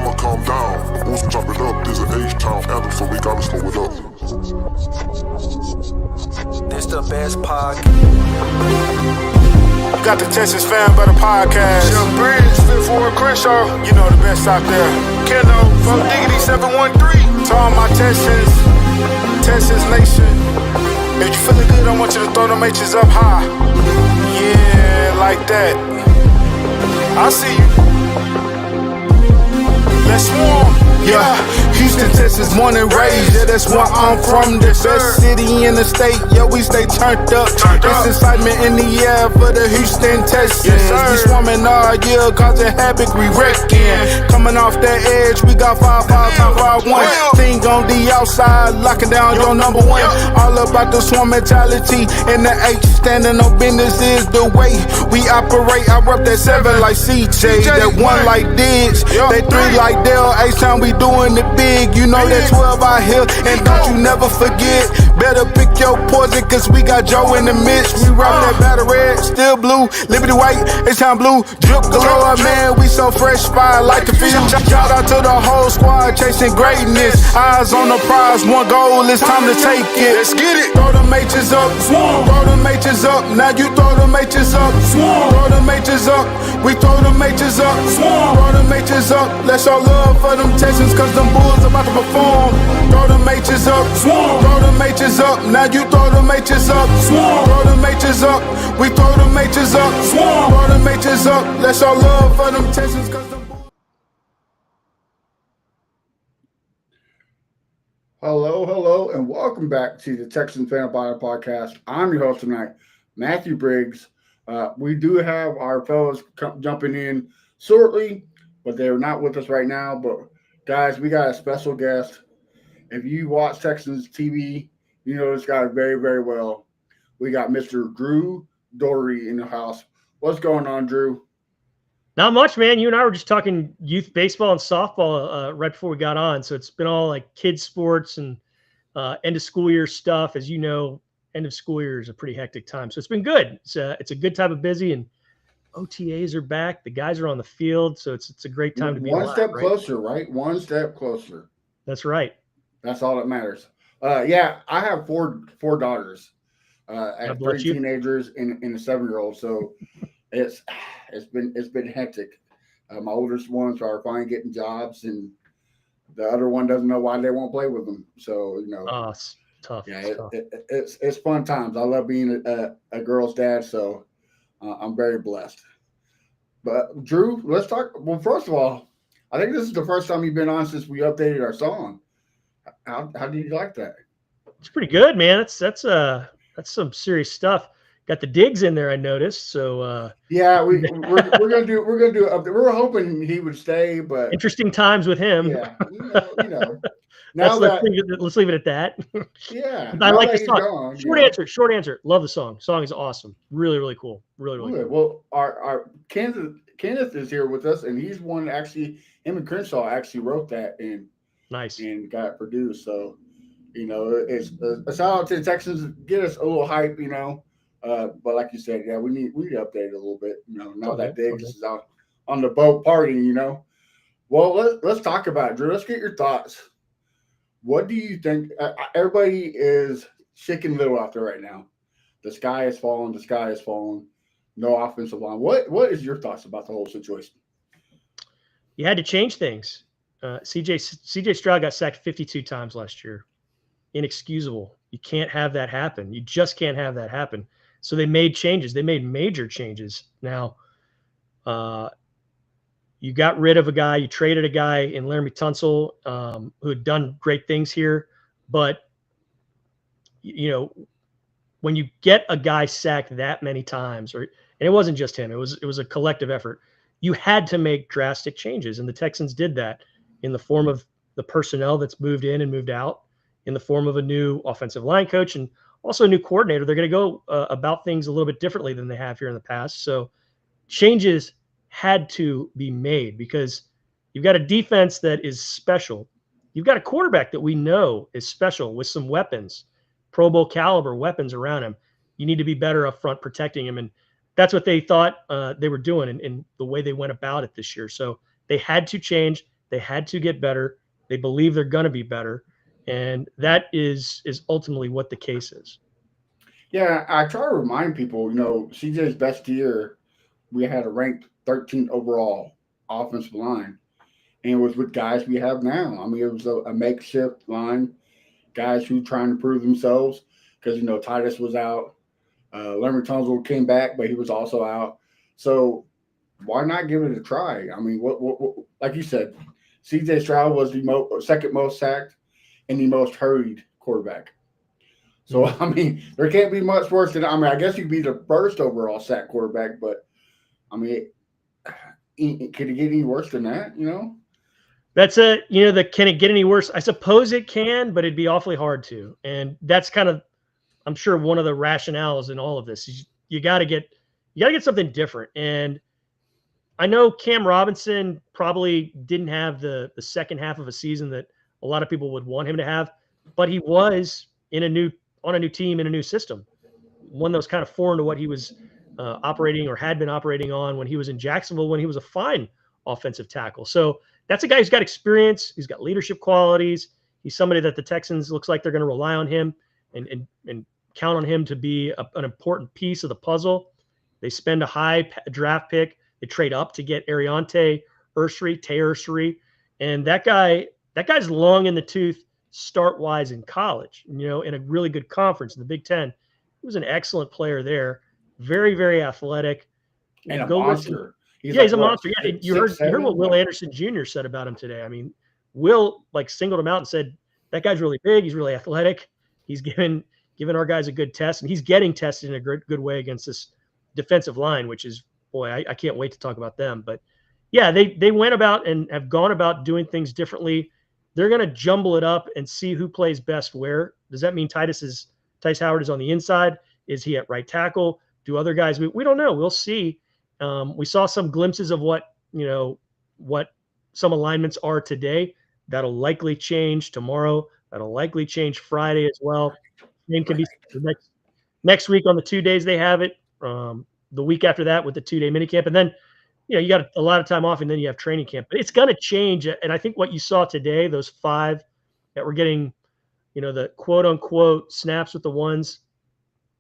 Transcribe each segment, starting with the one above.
I'ma calm down. Once we chop it up, there's an H-Town anthem, so we gotta slow it up. This the best podcast. Got the Texans fan by the podcast. Jim Bridge, Fifth Ward Crenshaw. You know the best out there. Keno from Diggity 713. To all my Texans Nation. If you feeling good, I want you to throw them H's up high. Yeah, like that. I see you. Let's swarm. Yeah, Houston, Texas, born and raised. Yeah, that's where I'm from. The best city in the state. Yeah, we stay turned up. There's excitement in the air for the Houston Texans. We swarming all year, causing havoc, we wrecking. Coming off that edge, we got 5-5-5-1. Thing on the outside, locking down your number one. All about the swarm mentality. And the H standing on business is the way we operate. I rep that 7 like CJ, that 1 like Diggs, that 3 like Dale. H-Town, we doing it big, you know that 12 out here, and don't you never forget, better pick your poison, cause we got Joe in the midst. We rock that battle red, still blue, Liberty white, H-Town blue, drip galore, man, we so fresh, fire like the field. Shout out to the whole squad, chasing greatness, eyes on the prize, one goal, it's time to take it. Let's get it. Throw them H's up, throw them H's up, now you throw them H's up, throw them H's up, we throw them H's up, throw them H's up, let's show love for them Texans, cause them Bulls about to perform. Throw them H's up, throw them H's up, now you throw them H's up, throw them H's up, we throw them H's up, throw them H's up, let's show love for them Texans, cause them Bulls. Hello, and welcome back to the Texans Fan Bio Podcast. I'm your host tonight, Matthew Briggs. We do have our fellows jumping in shortly, but they're not with us right now. But guys, we got a special guest. If you watch Texans TV, you know this guy very, very well. We got Mr. Drew Dougherty in the house. What's going on, Drew? Not much, man. You and I were just talking youth baseball and softball right before we got on. So it's been all like kids sports and end of school year stuff. As you know, end of school year is a pretty hectic time. So it's been good. It's a good time of busy, and OTAs are back. The guys are on the field. So it's a great time to be one alive, step right? closer, right? One step closer. That's right. That's all that matters. Yeah, I have four daughters. I have 3 teenagers and a 7-year-old. So it's been hectic. My oldest ones are finally getting jobs, and the other one doesn't know why they won't play with them. So It's tough. Yeah, it's fun times. I love being a girl's dad, so I'm very blessed. But Drew, let's talk. Well, first of all, I think this is the first time you've been on since we updated our song. How do you like that? It's pretty good, man. That's some serious stuff. Got the digs in there, I noticed. So yeah, we're gonna do we were hoping he would stay, but interesting times with him. Yeah, you know. Now let's leave it at that. Yeah, I like the song. Gone, Short answer. Love the song. Song is awesome. Really, really cool. Really, really cool. Well, our Kenneth is here with us, and he's one actually. Him and Crenshaw actually wrote that and nice and got it produced. So it's a shout out to the Texans. Get us a little hype, But like you said, yeah, we need to update it a little bit. Now that Diggs is out on the boat partying. Well, let's talk about it, Drew. Let's get your thoughts. What do you think? Everybody is shaking little out there right now. The sky is falling. No offensive line. What is your thoughts about the whole situation? You had to change things. CJ Stroud got sacked 52 times last year. Inexcusable. You can't have that happen. You just can't have that happen. So they made changes. They made major changes. Now, you got rid of a guy. You traded a guy in Laramie Tunsil who had done great things here. But, when you get a guy sacked that many times, and it wasn't just him, it was a collective effort, you had to make drastic changes. And the Texans did that in the form of the personnel that's moved in and moved out, in the form of a new offensive line coach and also a new coordinator. They're going to go about things a little bit differently than they have here in the past. So changes had to be made because you've got a defense that is special. You've got a quarterback that we know is special with some weapons, Pro Bowl caliber weapons around him. You need to be better up front protecting him. And that's what they thought they were doing in the way they went about it this year. So they had to change. They had to get better. They believe they're going to be better. And that is ultimately what the case is. Yeah, I try to remind people, CJ's best year, we had a ranked 13th overall offensive line, and it was with guys we have now. I mean, it was a makeshift line, guys who trying to prove themselves because, Titus was out. Leonard Tunzel came back, but he was also out. So why not give it a try? I mean, what like you said, CJ Stroud was the second most sacked and the most hurried quarterback. So, I mean, there can't be much worse than, I guess you could be the first overall sack quarterback, but, I mean, could it get any worse than that, That's can it get any worse? I suppose it can, but it'd be awfully hard to. And that's kind of, I'm sure, one of the rationales in all of this is you got to get something different. And I know Cam Robinson probably didn't have the second half of a season that a lot of people would want him to have, but he was on a new team in a new system, one that was kind of foreign to what he was operating or had been operating on when he was in Jacksonville, when he was a fine offensive tackle. So that's a guy who's got experience. He's got leadership qualities. He's somebody that the Texans looks like they're going to rely on him and count on him to be an important piece of the puzzle. They spend a high draft pick. They trade up to get Tay Ursary. And that guy's long in the tooth start-wise in college, in a really good conference in the Big Ten. He was an excellent player there. Very, very athletic. And a monster. He's a monster. Yeah, you heard what Will Anderson Jr. said about him today. I mean, Will singled him out and said, that guy's really big. He's really athletic. He's giving our guys a good test, and he's getting tested in a good way against this defensive line, which is, boy, I can't wait to talk about them. But yeah, they went about and have gone about doing things differently. They're going to jumble it up and see who plays best where. Does that mean Tytus Howard is on the inside? Is he at right tackle? Do other guys? We don't know. We'll see. We saw some glimpses of what some alignments are today. That'll likely change tomorrow. That'll likely change Friday as well. Same can be next week on the 2 days they have it. The week after that with the 2-day minicamp, and then you got a lot of time off, and then you have training camp. But it's going to change. And I think what you saw today, those 5 that were getting, the quote unquote snaps with the ones,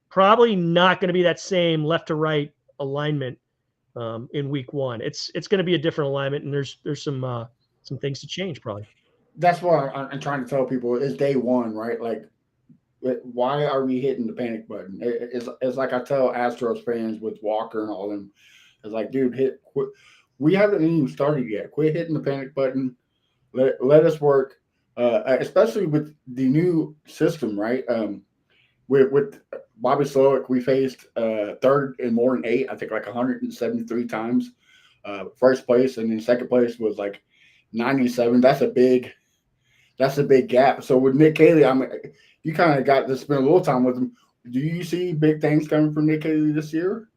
probably not going to be that same left to right alignment in week 1. It's going to be a different alignment, and there's some things to change probably. That's what I'm trying to tell people is day one, right? Like, why are we hitting the panic button? It's like I tell Astros fans with Walker and all them. It's like, dude, quit. We haven't even started yet. Quit hitting the panic button. Let us work, especially with the new system, right? With Bobby Slowick, we faced third and more than 8, I think like 173 times. First place, and then second place was like 97. That's a big gap. So with Nick Caley, you kind of got to spend a little time with him. Do you see big things coming from Nick Caley this year?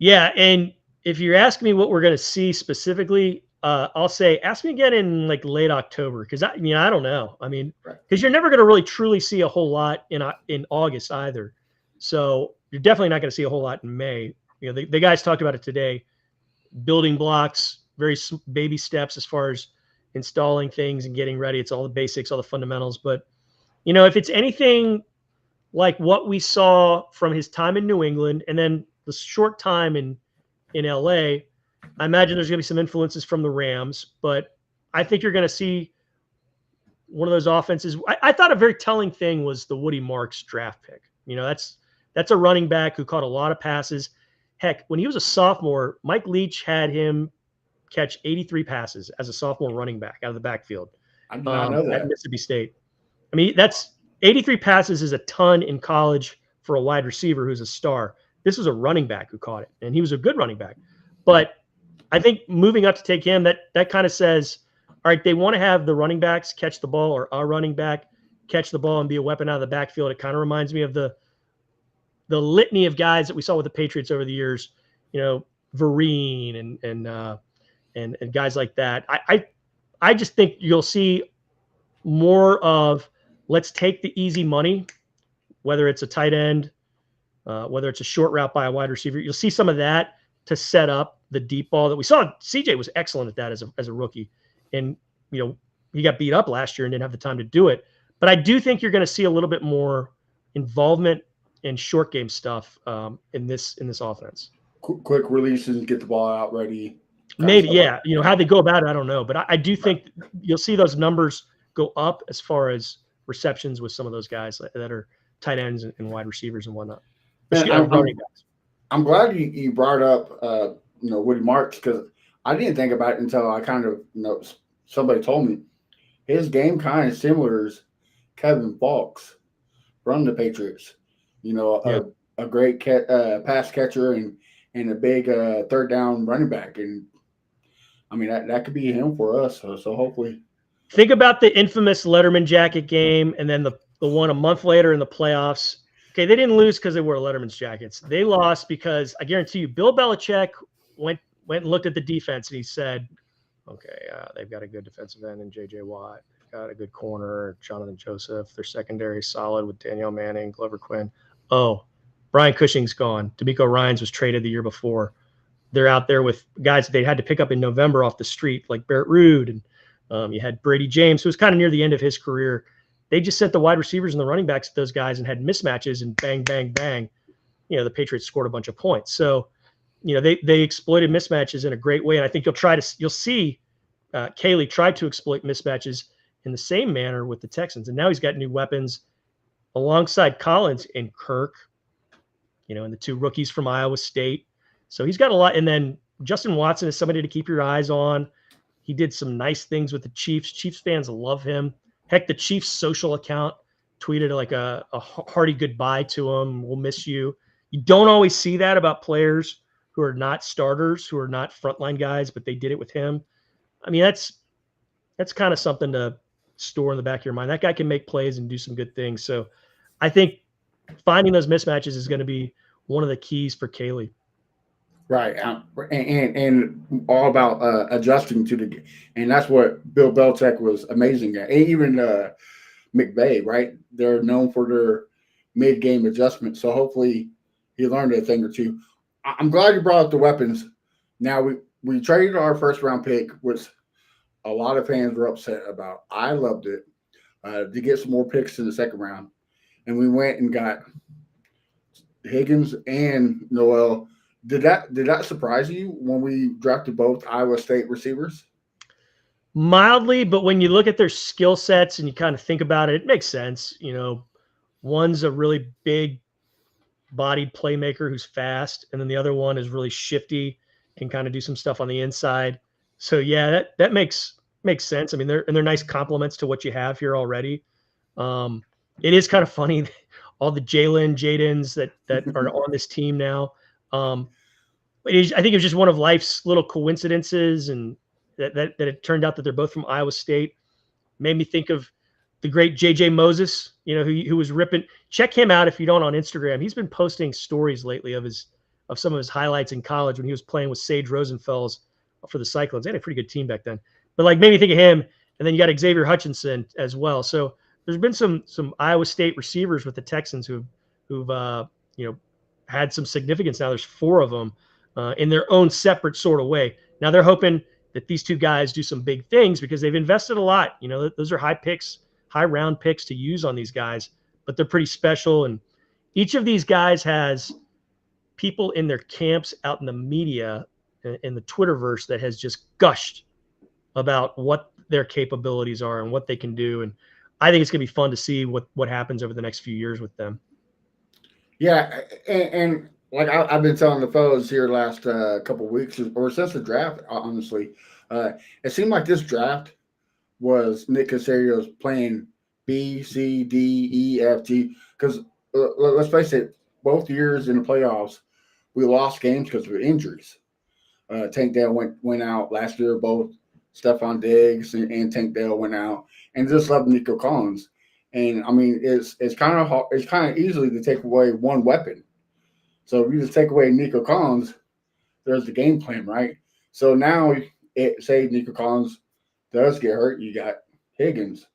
Yeah, and if you're asking me what we're going to see specifically, I'll say ask me again in like late October, because I don't know. I mean, because you're never going to really truly see a whole lot in August either. So you're definitely not going to see a whole lot in May. The guys talked about it today. Building blocks, very baby steps as far as installing things and getting ready. It's all the basics, all the fundamentals. But if it's anything like what we saw from his time in New England and then the short time in LA, I imagine there's going to be some influences from the Rams, but I think you're going to see one of those offenses. I thought a very telling thing was the Woody Marks draft pick. That's a running back who caught a lot of passes. Heck, when he was a sophomore, Mike Leach had him catch 83 passes as a sophomore running back out of the backfield. I did not know that. At Mississippi State. I mean, that's 83 passes is a ton in college for a wide receiver who's a star. This was a running back who caught it, and he was a good running back. But I think moving up to take him, that kind of says, all right, they want to have the running backs catch the ball, or a running back catch the ball and be a weapon out of the backfield. It kind of reminds me of the litany of guys that we saw with the Patriots over the years, Vereen and guys like that. I just think you'll see more of let's take the easy money, whether it's a tight end, whether it's a short route by a wide receiver. You'll see some of that to set up the deep ball that we saw. CJ was excellent at that as a rookie. And he got beat up last year and didn't have the time to do it. But I do think you're going to see a little bit more involvement in short game stuff in this offense. Quick releases, get the ball out ready. Maybe, yeah. How they go about it, I don't know. But I do think you'll see those numbers go up as far as receptions with some of those guys that are tight ends and wide receivers and whatnot. I'm glad you brought up Woody Marks, because I didn't think about it until I kind of somebody told me his game kind of similar as Kevin Falks from the Patriots. A great pass catcher and a big third down running back, and I mean that could be him for us. So hopefully. Think about the infamous Letterman jacket game, and then the one a month later in the playoffs. Okay, they didn't lose because they wore Letterman's jackets. They lost because I guarantee you, Bill Belichick went and looked at the defense and he said, "Okay, they've got a good defensive end in J.J. Watt, got a good corner, Jonathan Joseph. Their secondary is solid with Danielle Manning, Glover Quinn. Oh, Brian Cushing's gone. D'Amico Ryans was traded the year before. They're out there with guys that they had to pick up in November off the street, like Barrett Ruud, and you had Brady James, who was kind of near the end of his career. They just sent the wide receivers and the running backs to those guys and had mismatches, and bang, bang, bang. The Patriots scored a bunch of points. So, they exploited mismatches in a great way. And I think you'll see Caley try to exploit mismatches in the same manner with the Texans. And now he's got new weapons alongside Collins and Kirk, and the two rookies from Iowa State. So he's got a lot. And then Justin Watson is somebody to keep your eyes on. He did some nice things with the Chiefs. Chiefs fans love him. Heck, the Chiefs social account tweeted like a hearty goodbye to him. We'll miss you. You don't always see that about players who are not starters, who are not frontline guys, but they did it with him. I mean, that's kind of something to store in the back of your mind. That guy can make plays and do some good things. So I think finding those mismatches is going to be one of the keys for Caley. Right, and all about adjusting to the game, and that's what Bill Belichick was amazing at. And even McVay, right? They're known for their mid-game adjustments. So hopefully he learned a thing or two. I'm glad you brought up the weapons. Now we traded our first-round pick, which a lot of fans were upset about. I loved it to get some more picks in the second round, and we went and got Higgins and Noel. Did that surprise you when we drafted both Iowa State receivers? Mildly, but when you look at their skill sets and you kind of think about it, it makes sense. One's a really big-bodied playmaker who's fast, and then the other one is really shifty, can kind of do some stuff on the inside. So yeah, that makes sense. I mean, they're nice complements to what you have here already. It is kind of funny, all the Jadens that are on this team now. I think it was just one of life's little coincidences, and that it turned out that they're both from Iowa State. Made me think of the great J.J. Moses, who was ripping. Check him out if you don't on Instagram. He's been posting stories lately of some of his highlights in college when he was playing with Sage Rosenfels for the Cyclones. They had a pretty good team back then. But made me think of him. And then you got Xavier Hutchinson as well. So there's been some Iowa State receivers with the Texans who've had some significance. Now there's 4 of them in their own separate sort of way. Now they're hoping that these 2 guys do some big things because they've invested a lot. Those are high round picks to use on these guys, but they're pretty special. And each of these guys has people in their camps out in the media, in the Twitterverse, that has just gushed about what their capabilities are and what they can do. And I think it's going to be fun to see what happens over the next few years with them. Yeah, and like I've been telling the fellas here last couple of weeks, or since the draft, honestly, it seemed like this draft was Nick Casario's playing B, C, D, E, F, G. Because let's face it, both years in the playoffs, we lost games because of injuries. Tank Dell went out last year. Both Stephon Diggs and Tank Dell went out, and just left Nico Collins. And I mean, it's kind of hard, it's kind of easily to take away one weapon. So if you just take away Nico Collins, there's the game plan, right? So now, say Nico Collins does get hurt, you got Higgins.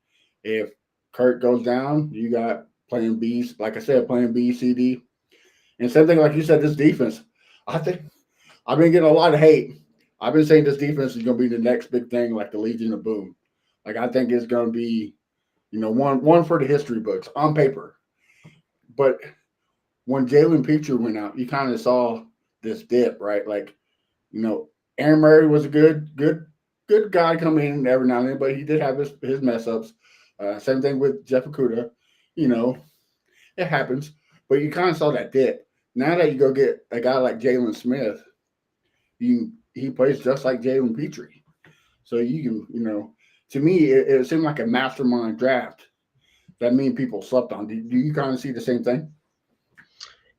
If Kurt goes down, you got plan B. Like I said, plan B, C, D. And same thing, like you said, this defense. I think I've been getting a lot of hate. I've been saying this defense is going to be the next big thing, like the Legion of Boom. Like I think it's going to be, one for the history books on paper. But when Jalen Petrie went out, you kind of saw this dip, right? Like, Aaron Murray was a good guy coming in every now and then, but he did have his mess ups. Same thing with Jeff Okudah. It happens. But you kind of saw that dip. Now that you go get a guy like Jalen Smith, he plays just like Jalen Petrie. So you can, to me, it seemed like a mastermind draft that many people slept on. Do you kind of see the same thing?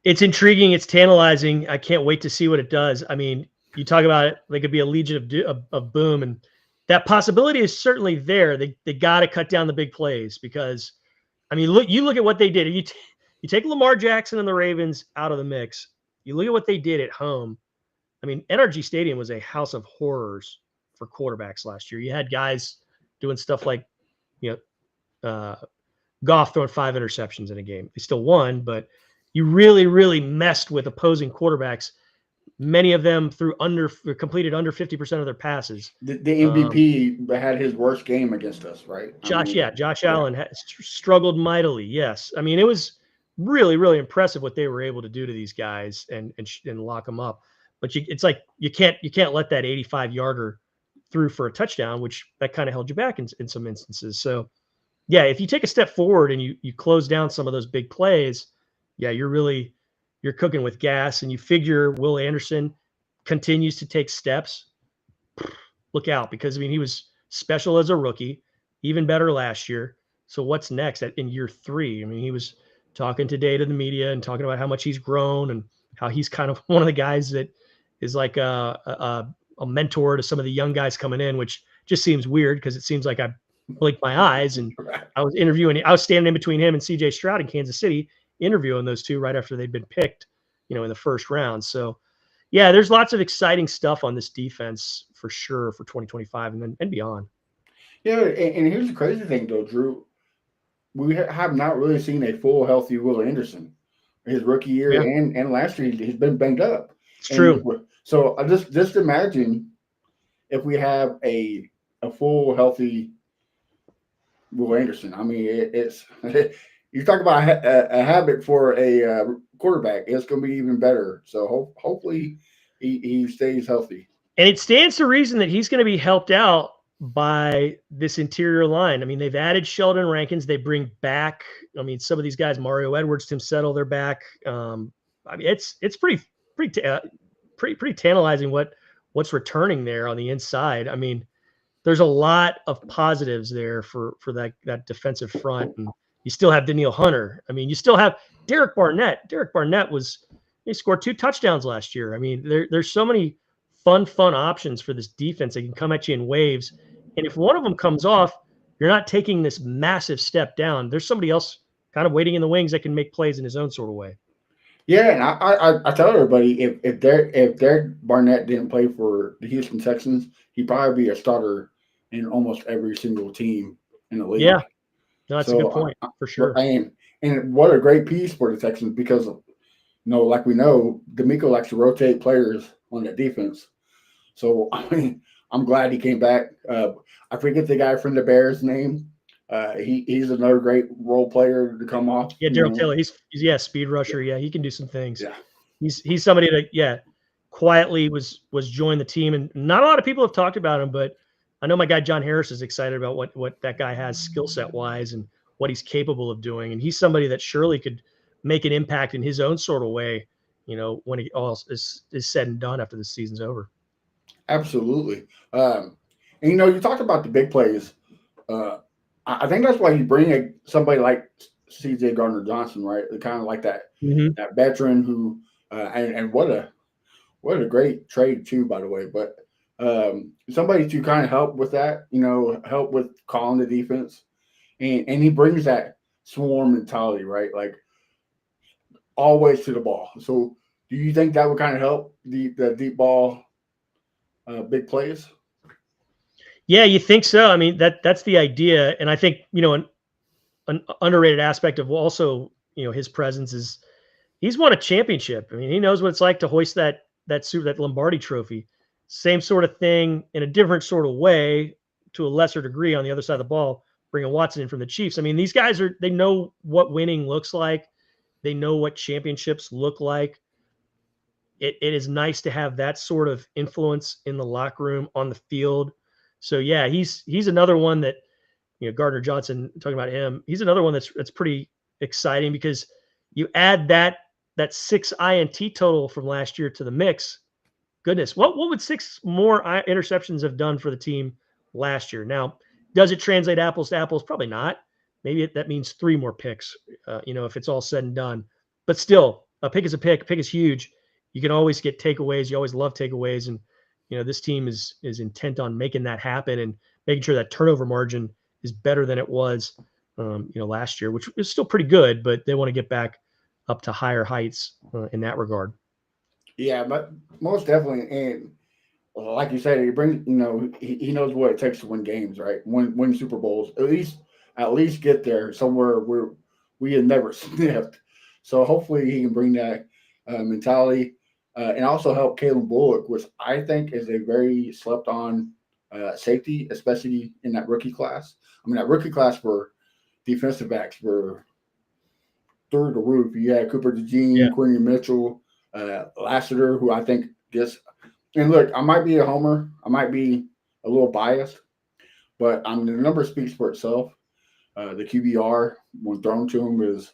It's intriguing. It's tantalizing. I can't wait to see what it does. I mean, you talk about it, they could be a legion of boom, and that possibility is certainly there. They got to cut down the big plays because, I mean, look at what they did. You take Lamar Jackson and the Ravens out of the mix. You look at what they did at home. I mean, NRG Stadium was a house of horrors for quarterbacks last year. You had guys doing stuff like, Goff throwing 5 interceptions in a game. They still won, but you really, really messed with opposing quarterbacks. Many of them completed under 50% of their passes. The MVP had his worst game against us, right? Josh Allen struggled mightily. Yes, I mean it was really, really impressive what they were able to do to these guys and lock them up. But it's like you can't let that 85-yarder through for a touchdown, which that kind of held you back in some instances. So, yeah, if you take a step forward and you close down some of those big plays, yeah, you're cooking with gas, and you figure Will Anderson continues to take steps. Look out, because I mean he was special as a rookie, even better last year. So what's next in year 3? I mean, he was talking today to the media and talking about how much he's grown and how he's kind of one of the guys that is like a mentor to some of the young guys coming in, which just seems weird because it seems like I blinked my eyes and I was standing in between him and CJ Stroud in Kansas City, interviewing those two right after they'd been picked, in the first round. So yeah, there's lots of exciting stuff on this defense for sure for 2025 and beyond. Yeah. And here's the crazy thing though, Drew, we have not really seen a full healthy Will Anderson his rookie year and last year. He's been banged up. It's true. So I just imagine if we have a full healthy Will Anderson. I mean, it's you talk about a habit for a quarterback. It's going to be even better. So hopefully he stays healthy. And it stands to reason that he's going to be helped out by this interior line. I mean, they've added Sheldon Rankins. They bring back, some of these guys, Mario Edwards, Tim Settle, they're back. I mean, it's pretty tantalizing what's returning there on the inside. I mean, there's a lot of positives there for that defensive front, and you still have Daniil Hunter. I mean, you still have Derek Barnett. Derek Barnett he scored 2 touchdowns last year. I mean, there's so many fun options for this defense. They can come at you in waves, and if one of them comes off, you're not taking this massive step down. There's somebody else kind of waiting in the wings that can make plays in his own sort of way. Yeah, and I tell everybody if Derek Barnett didn't play for the Houston Texans, he'd probably be a starter in almost every single team in the league. Yeah, no, that's a good point for sure. And what a great piece for the Texans because, like we know, D'Amico likes to rotate players on the defense. So I mean, I'm glad he came back. I forget the guy from the Bears' name. He's another great role player to come off. Yeah, Daryl Taylor. He's speed rusher. Yeah, he can do some things. Yeah, he's somebody that quietly was joined the team, and not a lot of people have talked about him, but I know my guy John Harris is excited about what that guy has skill set wise and what he's capable of doing, and he's somebody that surely could make an impact in his own sort of way. When it all is said and done after the season's over. Absolutely. And you talked about the big plays. I think that's why you bring somebody like C.J. Gardner-Johnson, right? Kind of like that that veteran who and what a great trade too, by the way. But somebody to kind of help with that, help with calling the defense, and he brings that swarm mentality, right? Like always to the ball. So do you think that would kind of help the deep ball big plays? Yeah, you think so? I mean, that's the idea, and I think an underrated aspect of also his presence is he's won a championship. I mean, he knows what it's like to hoist that Lombardi Trophy. Same sort of thing in a different sort of way. to a lesser degree on the other side of the ball, bringing Watson in from the Chiefs. I mean, these guys they know what winning looks like. They know what championships look like. It is nice to have that sort of influence in the locker room, on the field. So yeah, he's another one that, Gardner Johnson, talking about him, he's another one that's pretty exciting, because you add that 6 INT total from last year to the mix. Goodness, what would 6 more interceptions have done for the team last year? Now, does it translate apples to apples? Probably not. Maybe that means 3 more picks, if it's all said and done. But still, a pick is a pick. A pick is huge. You can always get takeaways. You always love takeaways. And, this team is intent on making that happen and making sure that turnover margin is better than it was, last year, which is still pretty good, but they want to get back up to higher heights in that regard. Yeah, but most definitely. And like you said, he brings, he knows what it takes to win games, right? Win Super Bowls, at least get there somewhere where we had never sniffed. So hopefully he can bring that mentality and also help Caleb Bullock, which I think is a very slept on safety, especially in that rookie class. I mean, that rookie class for defensive backs were through the roof. You had Cooper DeJean, Quincy Mitchell, Lassiter, who I think just – and look, I might be a homer. I might be a little biased, but the number speaks for itself. The QBR, when thrown to him, is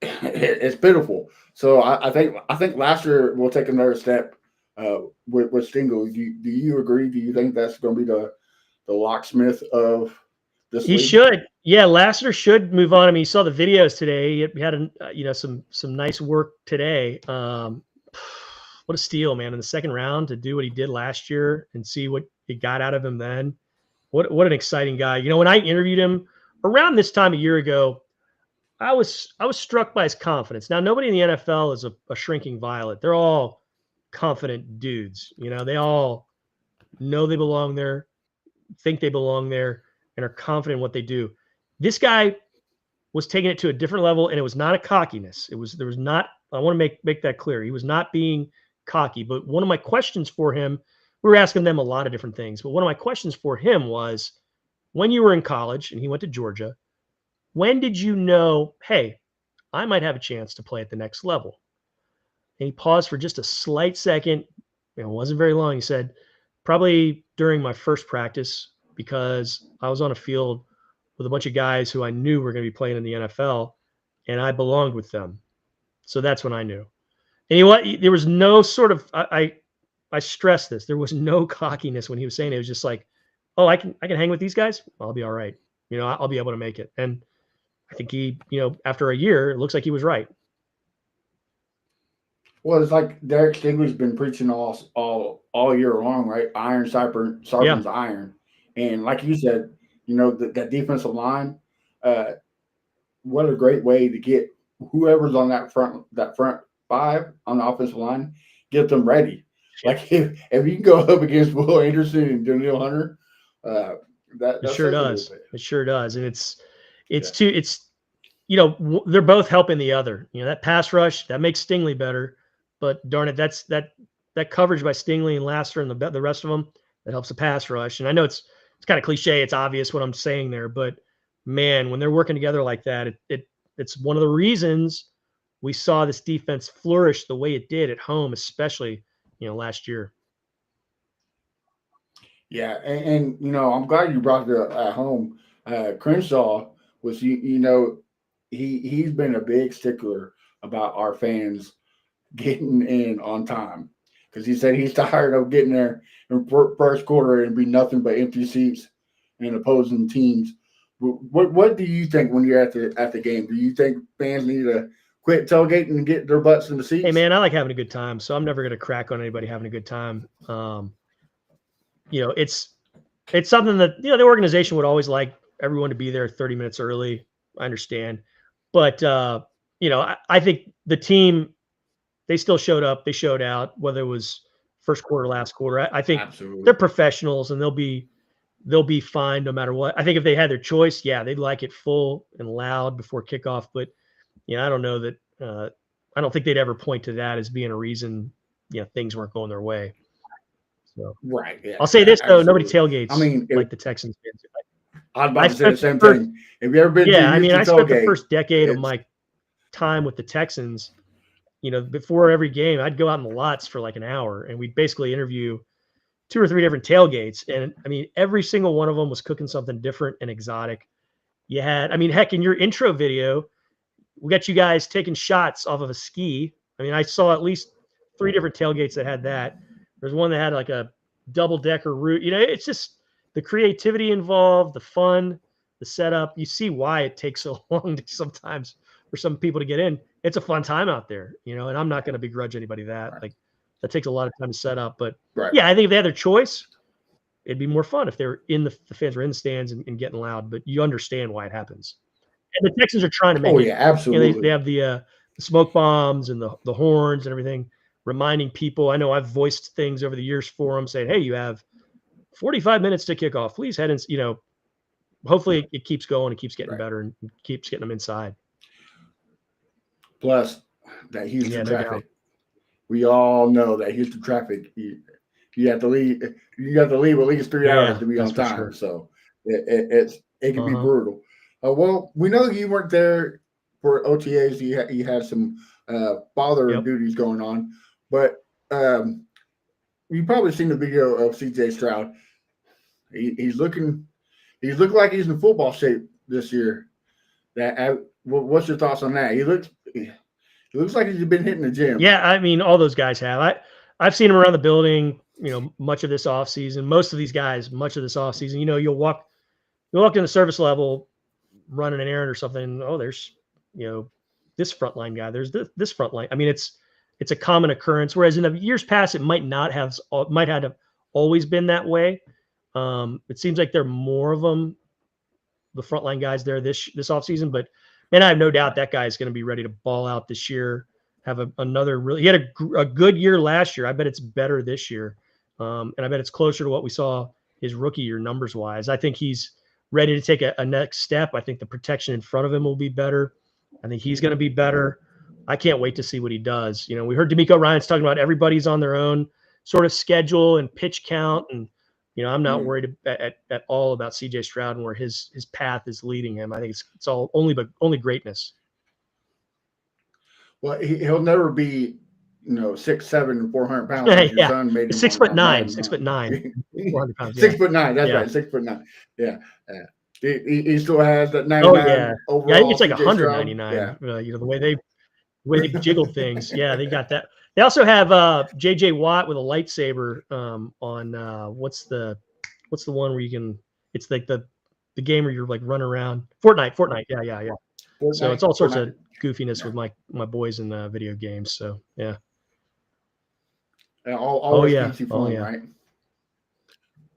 it's pitiful. So I think Lassiter will take another step with Stingley. Do you agree? Do you think that's going to be the locksmith of this league? He should. Yeah, Lassiter should move on. I mean, you saw the videos today. He had some nice work today. What a steal, man, in the second round to do what he did last year and see what he got out of him then. What an exciting guy. When I interviewed him around this time a year ago, I was struck by his confidence. Now, nobody in the NFL is a shrinking violet. They're all confident dudes. They all know they belong there, think they belong there, and are confident in what they do. This guy was taking it to a different level, and it was not a cockiness. There was not. I want to make that clear. He was not being cocky. But one of my questions for him, we were asking them a lot of different things, but one of my questions for him was, when you were in college and he went to Georgia, when did you know, hey, I might have a chance to play at the next level? And he paused for just a slight second. It wasn't very long. He said, probably during my first practice, because I was on a field with a bunch of guys who I knew were going to be playing in the NFL, and I belonged with them. So that's when I knew. And there was no sort of, I stress this, there was no cockiness when he was saying it. It was just like, oh, I can hang with these guys. I'll be all right. I'll be able to make it. And I think he, after a year, it looks like he was right. Well, it's like Derek Stingley's been preaching all year long, right? Iron sharpens iron. And like you said, that defensive line, what a great way to get whoever's on that front 5 on the offensive line, get them ready. Like if you can go up against Will Anderson and Danielle Hunter, that sure does. It sure does. And they're both helping the other. That pass rush that makes Stingley better, but darn it, that's that coverage by Stingley and Lassiter and the rest of them that helps the pass rush. And I know it's kind of cliche, it's obvious what I'm saying there, but man, when they're working together like that, it's one of the reasons we saw this defense flourish the way it did at home, especially last year. Yeah, and I'm glad you brought it at home. Crenshaw was, he's been a big stickler about our fans getting in on time, because he said he's tired of getting there in first quarter and be nothing but empty seats and opposing teams. What do you think when you're at the game? Do you think fans need to quit tailgating and get their butts in the seats? Hey man, I like having a good time, so I'm never going to crack on anybody having a good time. It's something that the organization would always like everyone to be there 30 minutes early. I understand, but I think the team, they still showed up, they showed out, whether it was first quarter, last quarter. I think Absolutely. They're professionals and they'll be fine no matter what. I think if they had their choice, they'd like it full and loud before kickoff, but I don't know that. I don't think they'd ever point to that as being a reason things weren't going their way. So Right. Yeah. I'll say this though: nobody Absolutely. tailgates I mean, like the Texans fans. I was about I to say the spent same first, thing. Have you ever been to yeah, a I mean, Houston I spent the tailgate? first decade of It's my time with the Texans. You know, before every game, I'd go out in the lots for like an hour, and we'd basically interview 2 or 3 different tailgates. And I mean, every single one of them was cooking something different and exotic. You had, I mean, heck, in your intro video, we got you guys taking shots off of a ski. I mean, I saw at least 3 different tailgates that had that. There's one that had like a double decker route. You know, it's just the creativity involved, the fun, the setup. You see why it takes so long to sometimes for some people to get in. It's a fun time out there, you know, and I'm not going to begrudge anybody that. right. Like that takes a lot of time to set up. But Right. yeah, I think if they had their choice, it'd be more fun if they were in the fans were in the stands and getting loud. But you understand why it happens. And the Texans are trying to make Oh it. yeah, You know, absolutely. they have the smoke bombs and the horns and everything, reminding people. I know I've voiced things over the years for them, saying, "Hey, you have 45 minutes to kick off. Please head and you know." Hopefully, it keeps going. It keeps getting Right. better and keeps getting them inside. Plus that Houston Yeah, no traffic. doubt. We all know that Houston traffic. You have to leave. You have to leave at least 3 hours Yeah, to be that's on for time. sure. So it can be Uh-huh. brutal. Well, we know you weren't there for OTAs. You had some father Yep. duties going on, but you probably seen the video of CJ Stroud. He's looking like he's in football shape this year. What's your thoughts on that? He looks like he's been hitting the gym. Yeah, I mean, all those guys have. I've seen them around the building. You know, much of this offseason. Most of these guys, much of this offseason. You know, you'll walk in the service level, running an errand or something. Oh, there's this frontline guy. There's this frontline. I mean, it's a common occurrence. Whereas in the years past, it might not have always been that way. It seems like there are more of them, the frontline guys there this offseason. But man, I have no doubt that guy is going to be ready to ball out this year. Have another really. He had a good year last year. I bet it's better this year, and I bet it's closer to what we saw his rookie year numbers wise. I think he's ready to take a next step. I think the protection in front of him will be better. I think he's going to be better. I can't wait to see what he does. You know, we heard D'Amico Ryan's talking about everybody's on their own sort of schedule and pitch count. And, you know, I'm not worried at all about CJ Stroud and where his path is leading him. I think it's all only greatness. Well, he'll never be, 6'7" and 400 pounds like your Yeah. son made him. 6'9", Madden, 6'9", 400 pounds. 6'9". That's Yeah. right, 6'9". Yeah, he still has that 99 Oh yeah, overall. yeah. I think it's like CJ 199. Stroud. Yeah. You know, the way they jiggle things. Yeah, they got that. They also have JJ Watt with a lightsaber on what's the one where you can, it's like the game where you're like running around. Fortnite. Yeah. So it's all sorts of goofiness with my boys in the video games. So yeah. Always keeps you fun, right?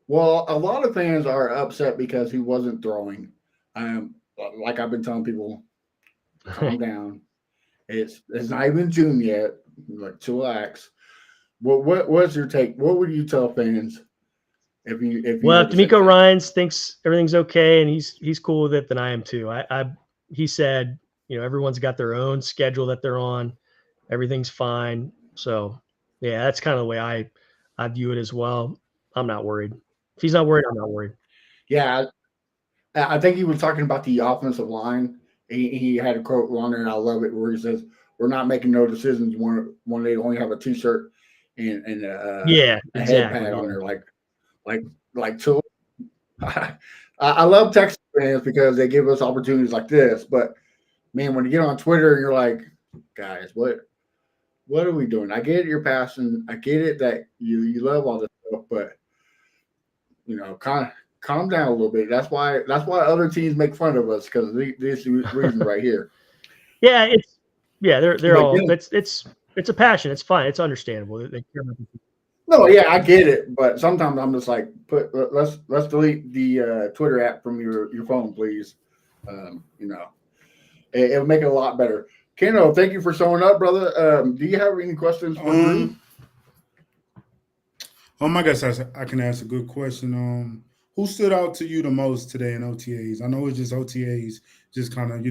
Well, a lot of fans are upset because he wasn't throwing. Like I've been telling people, calm down. It's not even June yet. Like, chillax. What's your take? What would you tell fans if D'Amico Ryan's thinks everything's okay and he's cool with it, then I am too. He said, you know, everyone's got their own schedule that they're on. Everything's fine. So yeah, that's kind of the way I view it as well. I'm not worried. If he's not worried, I'm not worried. Yeah, I think he was talking about the offensive line. He had a quote on there, and I love it, where he says, "We're not making no decisions when they only have a T-shirt and a head pad on there." Like chill. I love Texas fans because they give us opportunities like this. But man, when you get on Twitter and you're like, guys, what are we doing? I get it, you're passing. I get it that you love all this stuff, but calm down a little bit. That's why other teams make fun of us, because this reason right here. Yeah, they're all it's a passion. It's fine. It's understandable. They care about people. No, yeah, I get it, but sometimes I'm just like, let's delete the Twitter app from your phone, please. It'll make it a lot better. Keno, thank you for showing up, brother. Do you have any questions for Drew? I guess I can ask a good question. Who stood out to you the most today in OTAs? I know it's just OTAs, just kind of,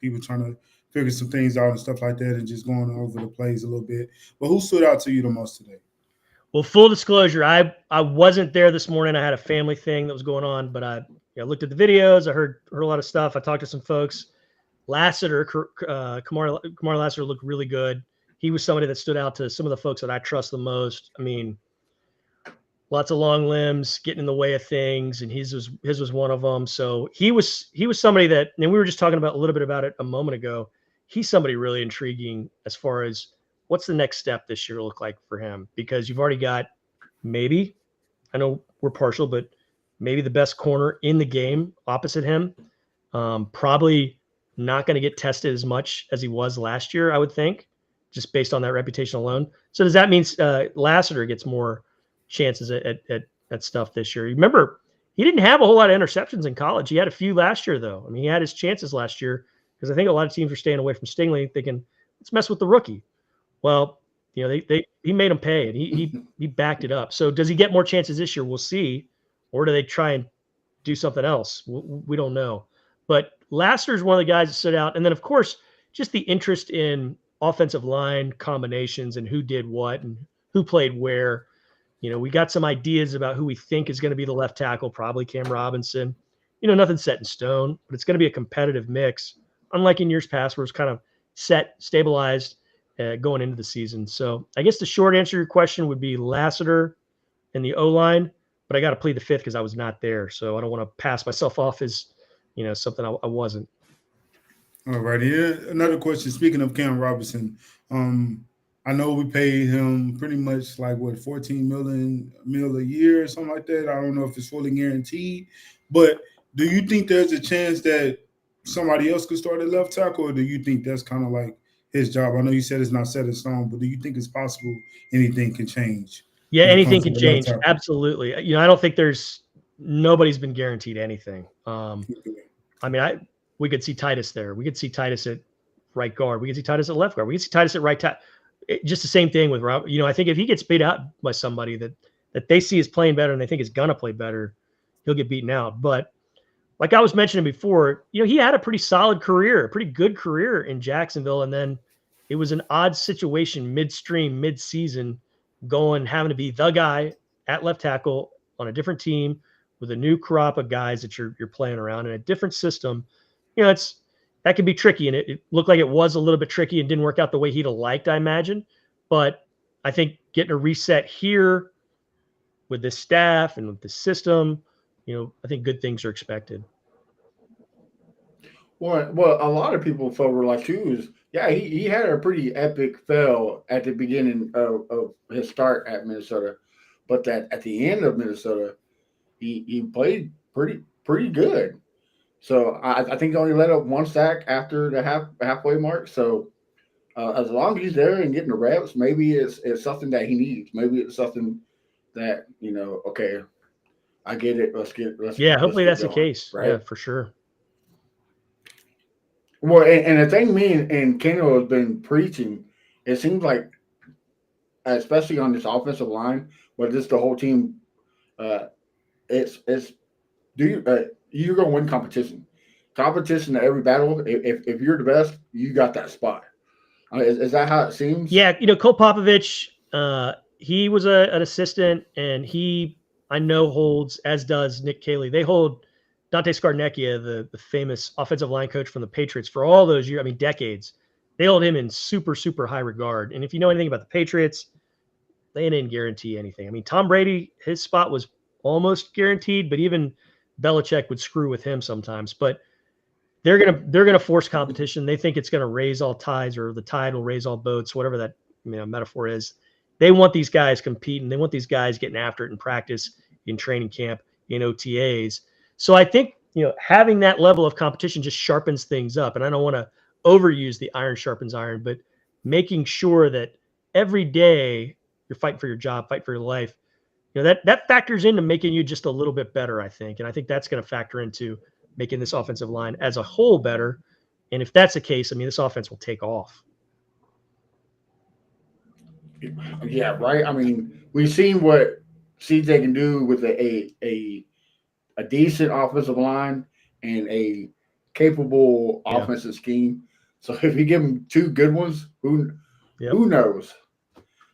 people trying to figure some things out and stuff like that and just going over the plays a little bit. But who stood out to you the most today? Well, full disclosure, I wasn't there this morning. I had a family thing that was going on, but I looked at the videos. I heard a lot of stuff. I talked to some folks. Lassiter, Kamar Lassiter looked really good. He was somebody that stood out to some of the folks that I trust the most. I mean, lots of long limbs, getting in the way of things, and his was one of them. So he was somebody that, and we were just talking about a little bit about it a moment ago. He's somebody really intriguing as far as what's the next step this year look like for him, because you've already got maybe, I know we're partial, but maybe the best corner in the game opposite him. Probably not going to get tested as much as he was last year, I would think, just based on that reputation alone. So does that mean Lassiter gets more chances at stuff this year? Remember, he didn't have a whole lot of interceptions in college. He had a few last year, though. I mean, he had his chances last year because I think a lot of teams were staying away from Stingley, thinking, let's mess with the rookie. Well, he made him pay, and he backed it up. So does he get more chances this year? We'll see. Or do they try and do something else? We don't know. But Lassiter's one of the guys that stood out. And then, of course, just the interest in offensive line combinations and who did what and who played where. We got some ideas about who we think is going to be the left tackle, probably Cam Robinson. Nothing's set in stone, but it's going to be a competitive mix, unlike in years past where it's kind of set, stabilized going into the season. So I guess the short answer to your question would be Lassiter and the O-line, but I got to plead the fifth because I was not there. So I don't want to pass myself off as, something I wasn't. All righty. Another question. Speaking of Cam Robinson, I know we paid him pretty much like $14 million a year or something like that. I don't know if it's fully guaranteed, but do you think there's a chance that somebody else could start at left tackle, or do you think that's kind of like his job? I know you said it's not set in stone, but do you think it's possible anything can change? Yeah, anything can change. Absolutely. I don't think nobody's been guaranteed anything. We could see Titus there. We could see Titus at right guard. We could see Titus at left guard. We could see Titus at right tackle. Just the same thing with Rob. I think if he gets beat out by somebody that they see is playing better and they think is gonna play better, he'll get beaten out. But like I was mentioning before, he had a pretty solid career, a pretty good career in Jacksonville, and then it was an odd situation mid-season, having to be the guy at left tackle on a different team with a new crop of guys that you're playing around in a different system. That can be tricky, and it looked like it was a little bit tricky and didn't work out the way he'd have liked, I imagine. But I think getting a reset here with this staff and with the system, I think good things are expected. Well, a lot of people felt were like too is, he had a pretty epic fail at the beginning of his start at Minnesota, but that at the end of Minnesota, he played pretty good. So I think he only let up one sack after the halfway mark. So as long as he's there and getting the reps, maybe it's something that he needs. Maybe it's something that okay, I get it. Hopefully that's the case. Right? Yeah, for sure. Well, and the thing me and Kendall has been preaching, it seems like, especially on this offensive line, but just the whole team, you're gonna win competition. Competition at every battle. If you're the best, you got that spot. Is that how it seems? Yeah, Cole Popovich, he was an assistant, and I know holds, as does Nick Caley. They hold Dante Scarnecchia, the famous offensive line coach from the Patriots, for all those years, decades. They hold him in super, super high regard. And if you know anything about the Patriots, they didn't guarantee anything. Tom Brady, his spot was almost guaranteed, but even Belichick would screw with him sometimes. But they're gonna force competition. They think it's gonna raise all tides, or the tide will raise all boats, whatever that metaphor is. They want these guys competing. They want these guys getting after it in practice, in training camp, in OTAs. So I think having that level of competition just sharpens things up. And I don't want to overuse the iron sharpens iron, but making sure that every day you're fighting for your job, fight for your life. That factors into making you just a little bit better, I think. And I think that's going to factor into making this offensive line as a whole better. And if that's the case, this offense will take off. Yeah, right. We've seen what CJ can do with a decent offensive line and a capable offensive scheme. So if you give him two good ones, who knows?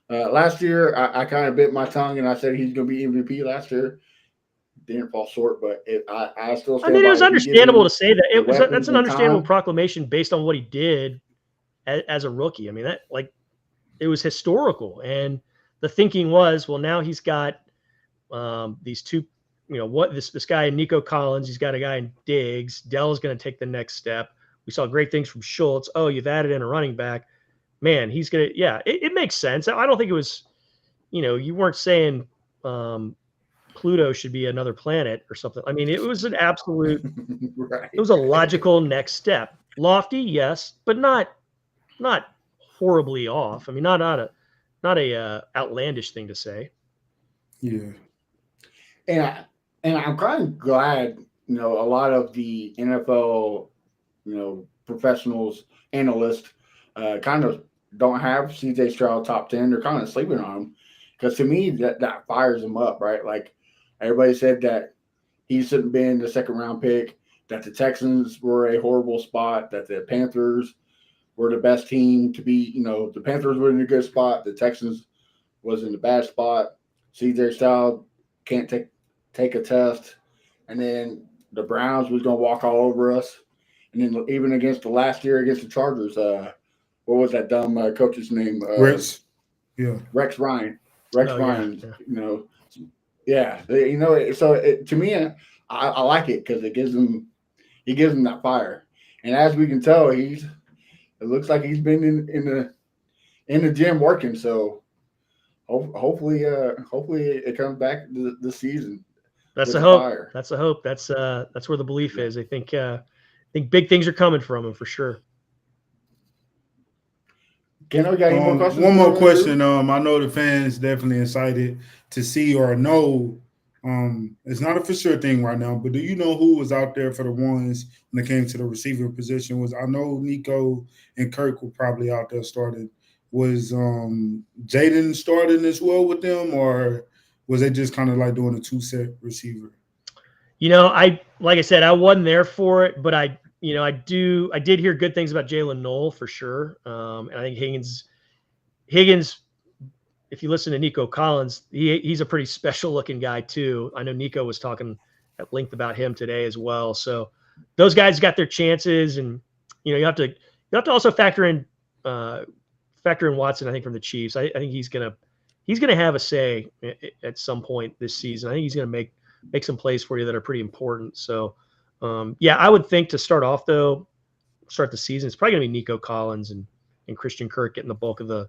Last year, I kind of bit my tongue and I said he's going to be MVP last year. Didn't fall short, but I still stand I mean, it by was it. understandable to say that. That's Weapons an and understandable time. proclamation based on what he did as a rookie. I mean, that like it was historical, and the thinking was, well, now he's got these two. What this guy Nico Collins, he's got a guy in Diggs. Dell is going to take the next step. We saw great things from Schultz. Oh, you've added in a running back. Man, he's gonna. Yeah, it makes sense. I don't think it was. You weren't saying Pluto should be another planet or something. I mean, it was an absolute. Right. It was a logical next step. Lofty, yes, but not horribly off. I mean, not a outlandish thing to say. Yeah. And I'm kind of glad, a lot of the NFL, professionals, analysts, kind of don't have CJ Stroud top 10. They're kind of sleeping on him because to me that fires him up, right? Like everybody said that he shouldn't have been the second round pick, that the Texans were a horrible spot, that the Panthers were the best team to be, the Panthers were in a good spot, the Texans was in the bad spot. CJ Stroud can't take a test, and then the Browns was going to walk all over us. And then even against the last year against the Chargers, what was that dumb coach's name? Rex. Yeah. Rex Ryan. Yeah. Yeah. So to me, I like it because it gives him that fire. And as we can tell, it looks like he's been in the gym working. So hopefully it comes back this season. That's the hope. Fire. That's the hope. That's where the belief is. I think big things are coming from him for sure. Ken, we got any more questions? One more question. I know the fans definitely excited to see or know. It's not a for sure thing right now, but do you know who was out there for the ones when it came to the receiver position? I know Nico and Kirk were probably out there starting. Was Jaden starting as well with them, or was they just kind of like doing a two-set receiver? Like I said, I wasn't there for it, but I did hear good things about Jalen Knoll for sure. And I think Higgins, if you listen to Nico Collins, he's a pretty special looking guy too. I know Nico was talking at length about him today as well. So those guys got their chances, and you have to also factor in Watson. I think from the Chiefs, I think he's gonna have a say at some point this season. I think he's gonna make some plays for you that are pretty important. So I would think to start the season, it's probably gonna be Nico Collins and Christian Kirk getting the bulk of the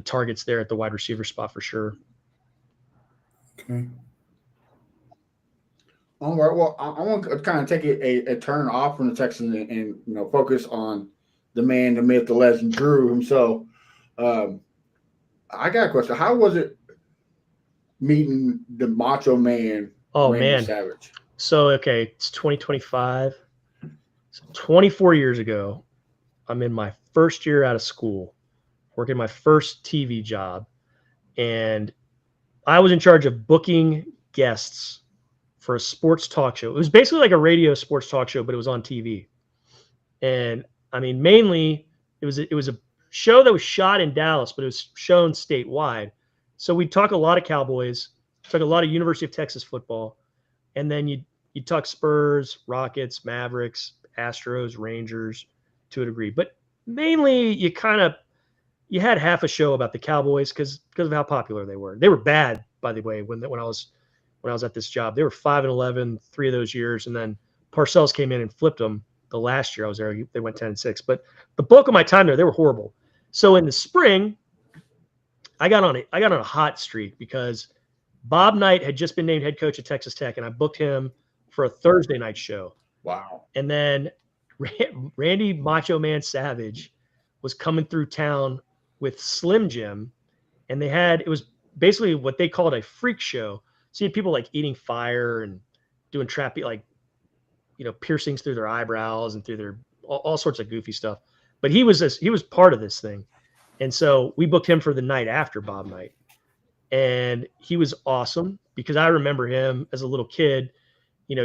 targets there at the wide receiver spot for sure. Okay. All right. Well, I want to kind of take a turn off from the Texans and focus on the man, the myth, the legend, Drew himself. I got a question. How was it meeting the Macho Man? Oh, Randy man. Savage? So, okay, it's 2025. So 24 years ago, I'm in my first year out of school, working my first TV job, and I was in charge of booking guests for a sports talk show. It was basically like a radio sports talk show, but it was on TV. And I mean, mainly it was a show that was shot in Dallas, but it was shown statewide. So we'd talk a lot of Cowboys, talk a lot of University of Texas football, and then you'd talk Spurs, Rockets, Mavericks, Astros, Rangers to a degree. But mainly you had half a show about the Cowboys because of how popular they were. They were bad, by the way, when I was at this job. They were 5-11 3 of those years, and then Parcells came in and flipped them. The last year I was there, they went 10-6. But the bulk of my time there, they were horrible. So in the spring, I got on a hot streak because Bob Knight had just been named head coach at Texas Tech, and I booked him for a Thursday night show. Wow. And then Randy Macho Man Savage was coming through town with Slim Jim, and it was basically what they called a freak show. So you had people like eating fire and doing piercings through their eyebrows and through their all sorts of goofy stuff. But he was part of this thing. And so we booked him for the night after Bob Knight. And he was awesome because I remember him as a little kid,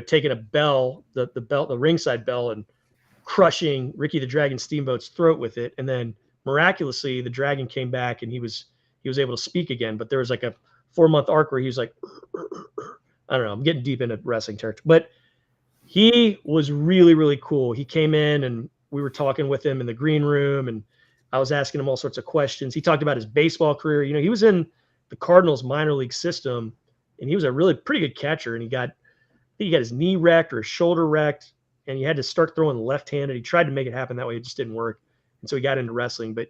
taking a bell, the ringside bell, and crushing Ricky the Dragon Steamboat's throat with it. And then miraculously the Dragon came back and he was he was able to speak again. But there was like a 4-month arc where he was like, I don't know, I'm getting deep into wrestling territory, but he was really, really cool. He came in and we were talking with him in the green room, and I was asking him all sorts of questions. He talked about his baseball career. You know, he was in the Cardinals minor league system, and he was a really pretty good catcher. And I think he got his knee wrecked or his shoulder wrecked, and he had to start throwing left-handed. He tried to make it happen that way. It just didn't work. And so he got into wrestling. But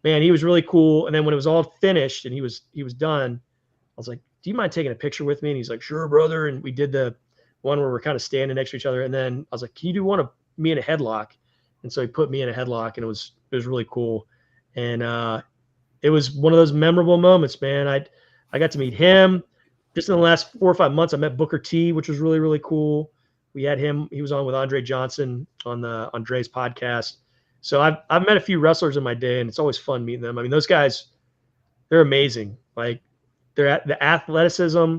man, he was really cool. And then when it was all finished and he was done, I was like, do you mind taking a picture with me? And he's like, sure, brother. And we did the one where we're kind of standing next to each other. And then I was like, can you do one of me in a headlock? And so he put me in a headlock, and it was really cool. And it was one of those memorable moments, man. I got to meet him. Just in the last 4 or 5 months, I met Booker T, which was really, really cool. We had him. He was on with Andre Johnson on Dre's podcast. So I've met a few wrestlers in my day, and it's always fun meeting them. I mean, those guys, they're amazing. Like, they're at the athleticism,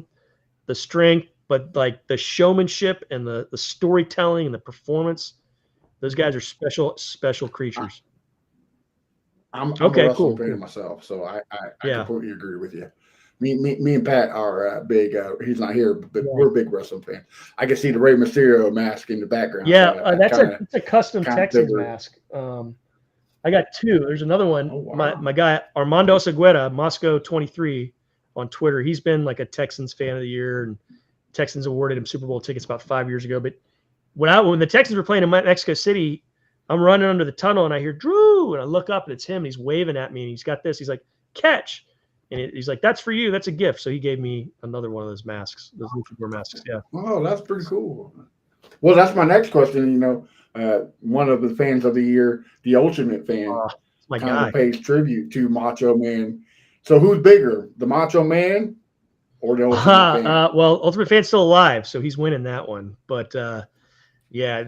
the strength, but like the showmanship and the storytelling and the performance. Those guys are special creatures. I'm okay, a wrestling cool. fan myself, so I completely agree with you. Me and Pat are big. He's not here, but we're big wrestling fans. I can see the Rey Mysterio mask in the background. Yeah, so that's a custom Texans mask. I got 2. There's another one. Oh, wow. My guy Armando Segueda, Moscow 23 on Twitter. He's been like a Texans fan of the year, and Texans awarded him Super Bowl tickets about 5 years ago. But when the Texans were playing in Mexico City, I'm running under the tunnel and I hear Drew, and I look up and it's him. And he's waving at me, and he's got this. He's like, catch. And he's like, that's for you. That's a gift. So he gave me another one of those masks, those luchador masks. Yeah. Oh, that's pretty cool. Well, that's my next question. You know, one of the fans of the year, the Ultimate fan, my kind guy of pays tribute to Macho Man. So who's bigger, the Macho Man or the Ultimate fan? Well, Ultimate Fan's still alive, so he's winning that one. But yeah,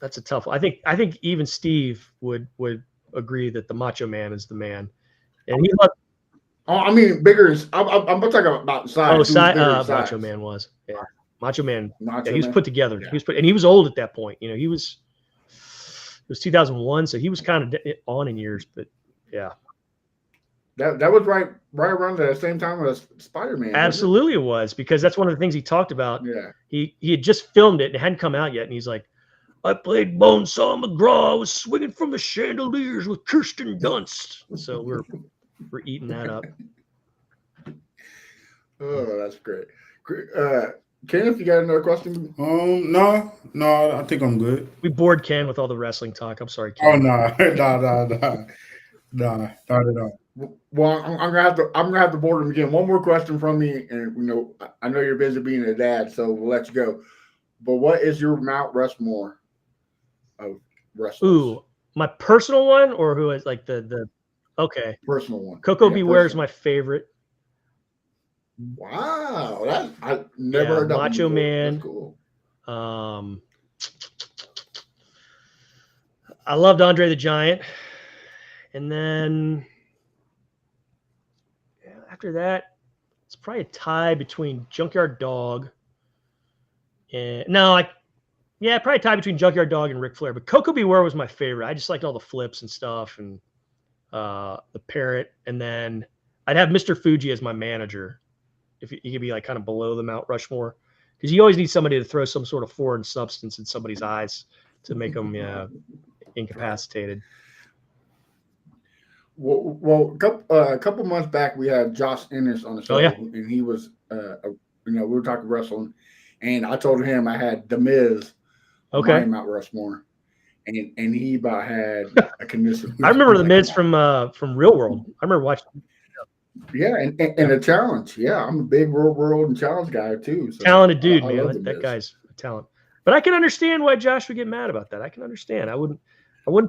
that's a tough one. I think even Steve would agree that the Macho Man is the man, and he loved. Oh, I mean, bigger is. I'm talking about size. Macho Man was. Yeah, Macho Man. Macho he was Man? put together. Yeah. And he was old at that point. You know, it was 2001, so he was kind of on in years. But yeah, that was right around the same time as Spider-Man. Absolutely, it was, because that's one of the things he talked about. Yeah, he had just filmed it and it hadn't come out yet, and he's like, I played Bonesaw McGraw. I was swinging from the chandeliers with Kirsten Dunst. So we're eating that up. Oh, that's great. Kenneth, you got another question? No, I think I'm good. We bored Ken with all the wrestling talk. I'm sorry, Oh Ken. no, not at all. Well, I'm gonna have to board him again. One more question from me, and I know you're busy being a dad, so we'll let you go. But what is your Mount Rushmore of wrestlers? Ooh, my personal one, or who is like the okay, personal one. Coco Beware is my favorite. Wow, I never heard that. Macho Man. That's cool. I loved Andre the Giant, and then after that, it's probably a tie between Junkyard Dog and probably a tie between Junkyard Dog and Ric Flair. But Coco Beware was my favorite. I just liked all the flips and stuff, and the parrot. And then I'd have Mr. Fuji as my manager, if he could be like kind of below the Mount Rushmore, because you always need somebody to throw some sort of foreign substance in somebody's eyes to make them incapacitated. Well, a couple months back, we had Josh Ennis on the show, and he was, we were talking wrestling, and I told him I had The Miz on my Mount Rushmore, and he about had a condition. I remember The Miz from Real World. I remember watching. Yeah, and the challenge. Yeah, I'm a big Real World and challenge guy too. So talented dude, man. That guy's a talent. But I can understand why Josh would get mad about that. I can understand. I wouldn't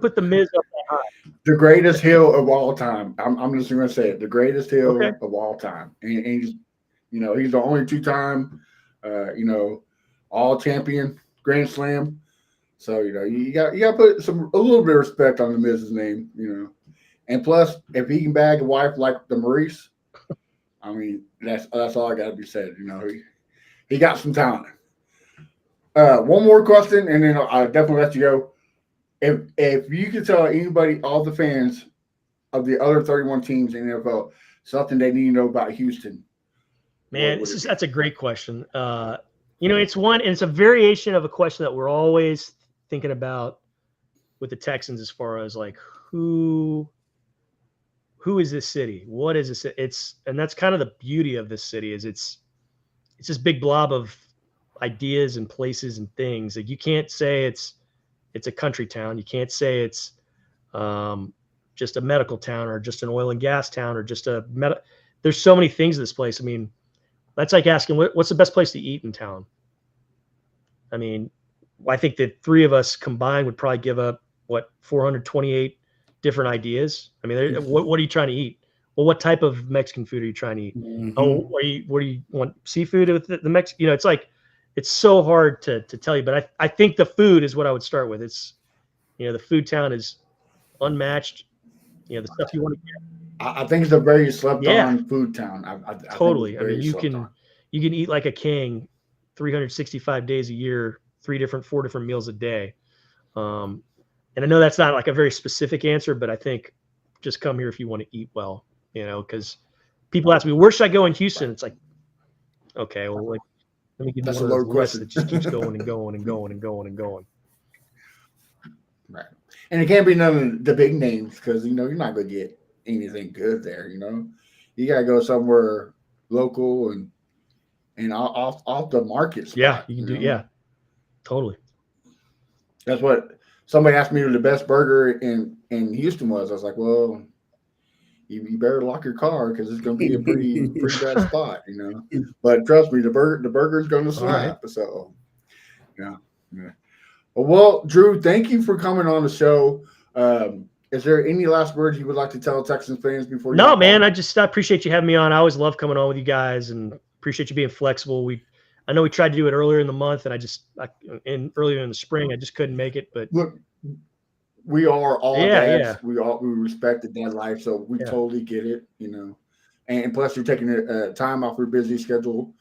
put The Miz up that high. The greatest heel of all time. I'm just going to say it. The greatest heel of all time. And he's, he's the only 2-time, all champion Grand Slam. So you got to put a little bit of respect on The Miz's name. And plus, if he can bag a wife like the Maurice, I mean, that's all I got to be said. He got some talent. One more question, and then I'll definitely let you go. If you could tell anybody, all the fans, of the other 31 teams in the NFL, something they need to know about Houston? Man, that's a great question. It's a variation of a question that we're always thinking about with the Texans as far as like who is this city? What is this? And that's kind of the beauty of this city is it's this big blob of ideas and places and things. Like you can't say it's a country town. You can't say it's just a medical town or just an oil and gas town or just there's so many things in this place. I mean, that's like asking what's the best place to eat in town? I mean, I think that three of us combined would probably give up 428 different ideas. I mean, what are you trying to eat? Well, what type of Mexican food are you trying to eat? Mhm. Oh, what do you want? Seafood with the Mexican? It's like it's so hard to tell you. But I think the food is what I would start with. It's the food town is unmatched. The stuff you want to get. I think it's a very slept on food town. I Totally. I mean, you can eat like a king 365 days a year, 4 different meals a day. And I know that's not like a very specific answer, but I think just come here if you want to eat well, because people ask me, where should I go in Houston? It's like, okay, well, like, let me give you That's one a of low those lists question. that just keeps going and going and going and going and going. Right. And it can't be none of the big names because, you're not going to get anything good there, You got to go somewhere local and off the market spot. Yeah, you can do. Yeah, totally. That's what somebody asked me what the best burger in Houston was. I was like, well, you better lock your car because it's going to be a pretty bad spot, But trust me, the burger's going to slap. Right. So, yeah. Well, Drew, thank you for coming on the show. Is there any last words you would like to tell Texans fans before you? No, man. I appreciate you having me on. I always love coming on with you guys and appreciate you being flexible. I know we tried to do it earlier in the month, and earlier in the spring, I just couldn't make it. But look, we are all dads. We respect the dad life, so we totally get it. And plus you're taking time off your busy schedule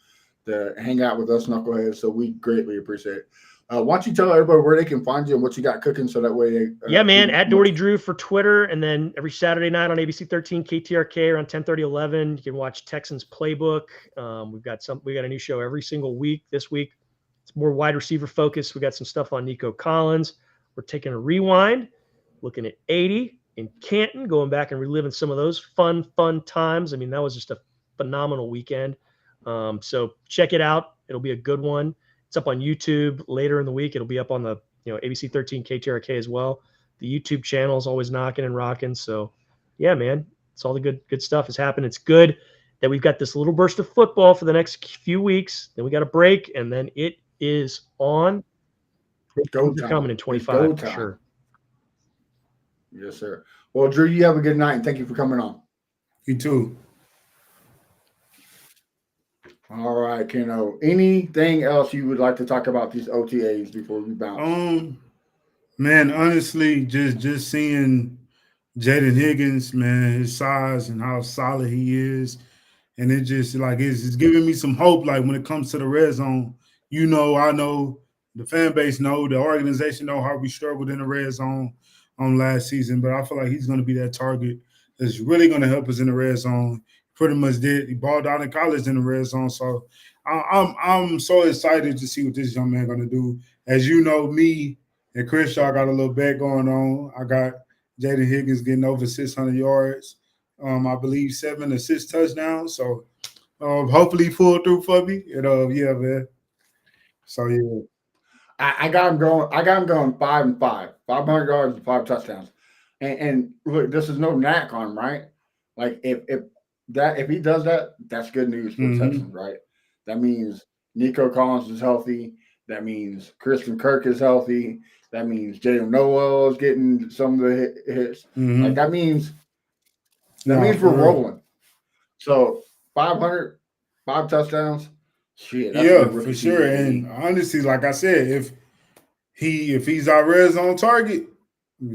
to hang out with us knuckleheads, so we greatly appreciate it. Why don't you tell everybody where they can find you and what you got cooking so that way they man, at Dougherty Drew for Twitter, and then every Saturday night on ABC 13 KTRK around 10:30-11 you can watch Texans Playbook. We got a new show every single week. This week it's more wide receiver focused. We got some stuff on Nico Collins. We're taking a rewind, looking at 80 in Canton, going back and reliving some of those fun times. I mean, that was just a phenomenal weekend. So check it out. It'll be a good one. It's up on YouTube later in the week. It'll be up on the ABC 13 KTRK as well. The YouTube channel is always knocking and rocking. So yeah, man, it's all the good stuff has happened. It's good that we've got this little burst of football for the next few weeks. Then we got a break, and then it is on. Go time. Coming in 25 for sure. Yes, sir. Well, Drew, you have a good night, and thank you for coming on. You too. All right, Keno. Anything else you would like to talk about these OTAs before we bounce? Man, honestly, just seeing Jaden Higgins, man, his size and how solid he is, and it just it's giving me some hope. Like when it comes to the red zone, I know the fan base know, the organization know how we struggled in the red zone last season, but I feel like he's going to be that target that's really going to help us in the red zone. Pretty much did. He balled out in college in the red zone. So I'm so excited to see what this young man going to do. As you know, me and Chris Shaw got a little bet going on. I got Jaden Higgins getting over 600 yards. I believe 7 or 6 touchdowns. So hopefully he pulled through for me. Yeah, man. So yeah. I got him going 5 and 5, 500 yards and 5 touchdowns. And look, this is no knack on him, right? Like if he does that, that's good news for Texans, right? That means Nico Collins is healthy. That means Christian Kirk is healthy. That means Jalen Noel is getting some of the hits. Like that means we're rolling. So 500, 5 touchdowns. Shit, that's for sure. And honestly, like I said, if he's our red zone target,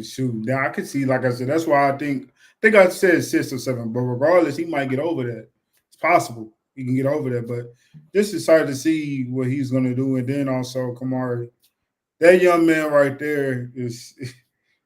shoot, now I could see. Like I said, that's why I think I said 6 or 7, but regardless, he might get over that. It's possible he can get over that, but just excited to see what he's going to do. And then also Kamari, that young man right there is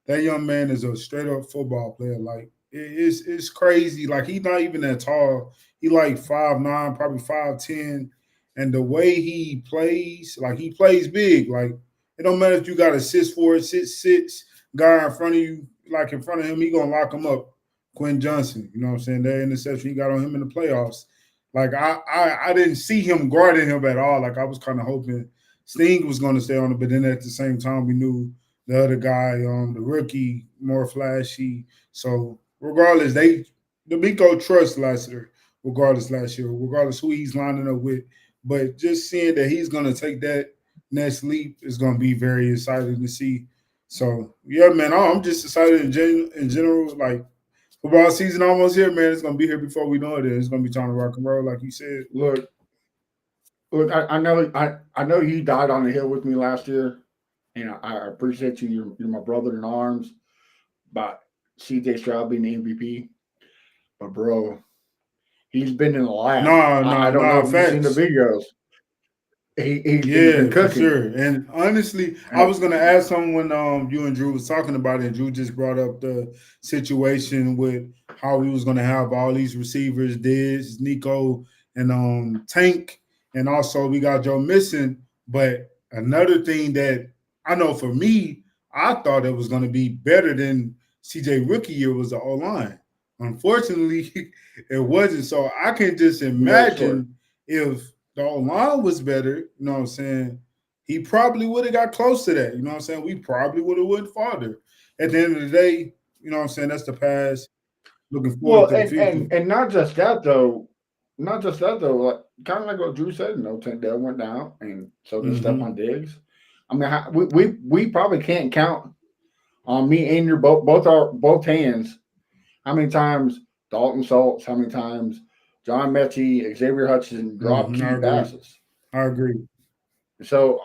a straight up football player. Like it's crazy. Like he's not even that tall. He like 5'9", probably 5'10", and the way he plays, like he plays big. Like it don't matter if you got a 6'4", 6'6" guy in front of you, like in front of him, he gonna lock him up. Quinn Johnson, you know what I'm saying? That interception he got on him in the playoffs. Like I didn't see him guarding him at all. Like I was kind of hoping Sting was going to stay on it, but then at the same time we knew the other guy, the rookie, more flashy. So regardless, the Miko trust last year, regardless who he's lining up with. But just seeing that he's going to take that next leap is going to be very exciting to see. So yeah, man, I'm just excited in general. Like football season almost here, man. It's gonna be here before we know it. It's gonna be time to rock and roll, like you said. Look, I know you died on the hill with me last year, and I appreciate you. You're my brother in arms. About C.J. Stroud being the MVP, but bro, he's been in the lab. I don't know if you've seen the videos. He's been cooking. For sure. And honestly, I was gonna ask someone when you and Drew was talking about it, and Drew just brought up the situation with how we was gonna have all these receivers, Diz, Nico, and Tank, and also we got Joe missing. But another thing that I know for me, I thought it was gonna be better than CJ rookie year was the O-line. Unfortunately, it wasn't. So I can just imagine if the O-line was better, you know what I'm saying, he probably would have got close to that. You know what I'm saying? We probably would have went farther. At the end of the day, you know what I'm saying, that's the past. Looking forward to the future. And not just that though. Like kind of like what Drew said, Tank Dell went down, and so did Stephon Diggs. I mean, we probably can't count on me and your both hands how many times Dalton Schultz, how many times John Mechie, Xavier Hutchinson dropped key passes. I agree. So,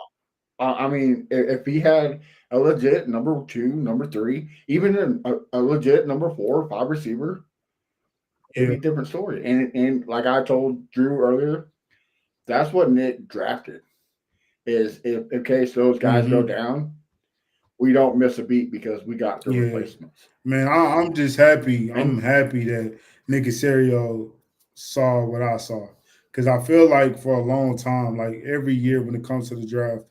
I mean, if he had a legit number 2, number 3, even a legit number 4 or 5 receiver, it'd be a different story. And like I told Drew earlier, that's what Nick drafted. Is if in case those guys go down, we don't miss a beat because we got the replacements. Man, I'm just happy. I'm happy that Nick Caserio saw what I saw, because I feel like for a long time, like every year when it comes to the draft,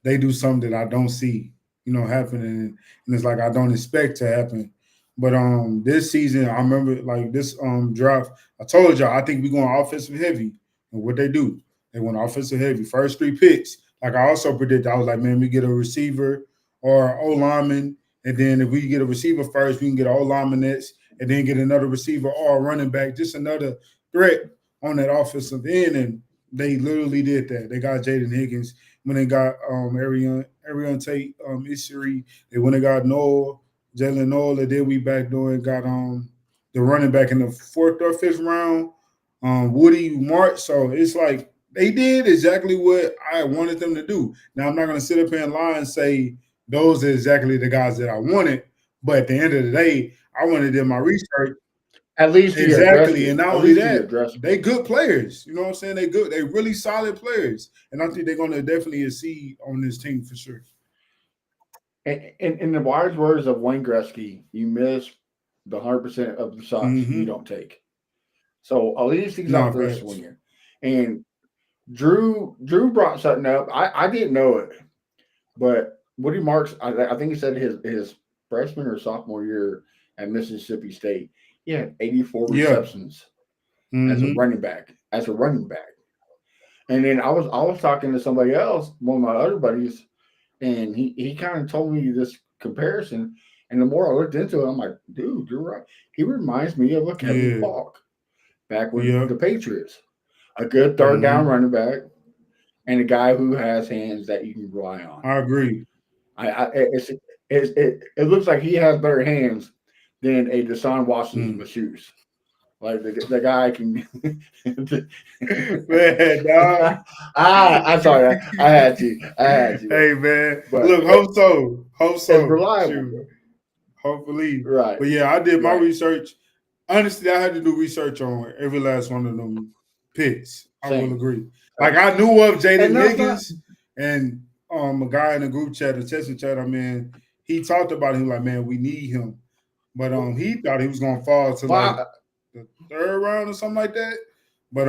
they do something that I don't see, happening, and it's like I don't expect to happen. But this season, I remember like this draft, I told y'all I think we're going offensive heavy, and what they do, they went offensive heavy. First 3 picks, like I also predicted, I was like, man, we get a receiver or O lineman, and then if we get a receiver first, we can get an O lineman next, and then get another receiver or a running back, just another threat on that offensive end, and they literally did that. They got Jaden Higgins when they got Arian Tate, Issery. They when they got Jalen Noel, and then we back doing got the running back in the 4th or 5th round, Woody March. So it's like they did exactly what I wanted them to do. Now I'm not gonna sit up here and lie and say those are exactly the guys that I wanted, but at the end of the day, I wanted to do my research. At least exactly, and not only that, they good players. You know what I'm saying? They good. They really solid players, and I think they're going to definitely exceed on this team for sure. In the wise words of Wayne Gretzky, you miss the 100% of the shots you don't take. So at least he's out there swinging. And Drew brought something up. I didn't know it, but Woody Marks, I think he said his freshman or sophomore year at Mississippi State, he had 84 receptions as a running back. And then I was talking to somebody else, one of my other buddies, and he kind of told me this comparison. And the more I looked into it, I'm like, dude, you're right. He reminds me of a Kevin Falk back when the Patriots. A good third down running back and a guy who has hands that you can rely on. I agree. It looks like he has better hands than a Deshaun Watson with shoes. Like the guy can. Man, dog. I'm sorry. I had to. Hey, man. But, look, hope so. It's reliable. Hopefully. Right. But yeah, I did my research. Honestly, I had to do research on every last one of them picks. I will agree. Like I knew of Jaden Higgins and a guy in the group chat, the Texans chat I'm in, he talked about him like, man, we need him. But he thought he was gonna fall to like the third round or something like that. But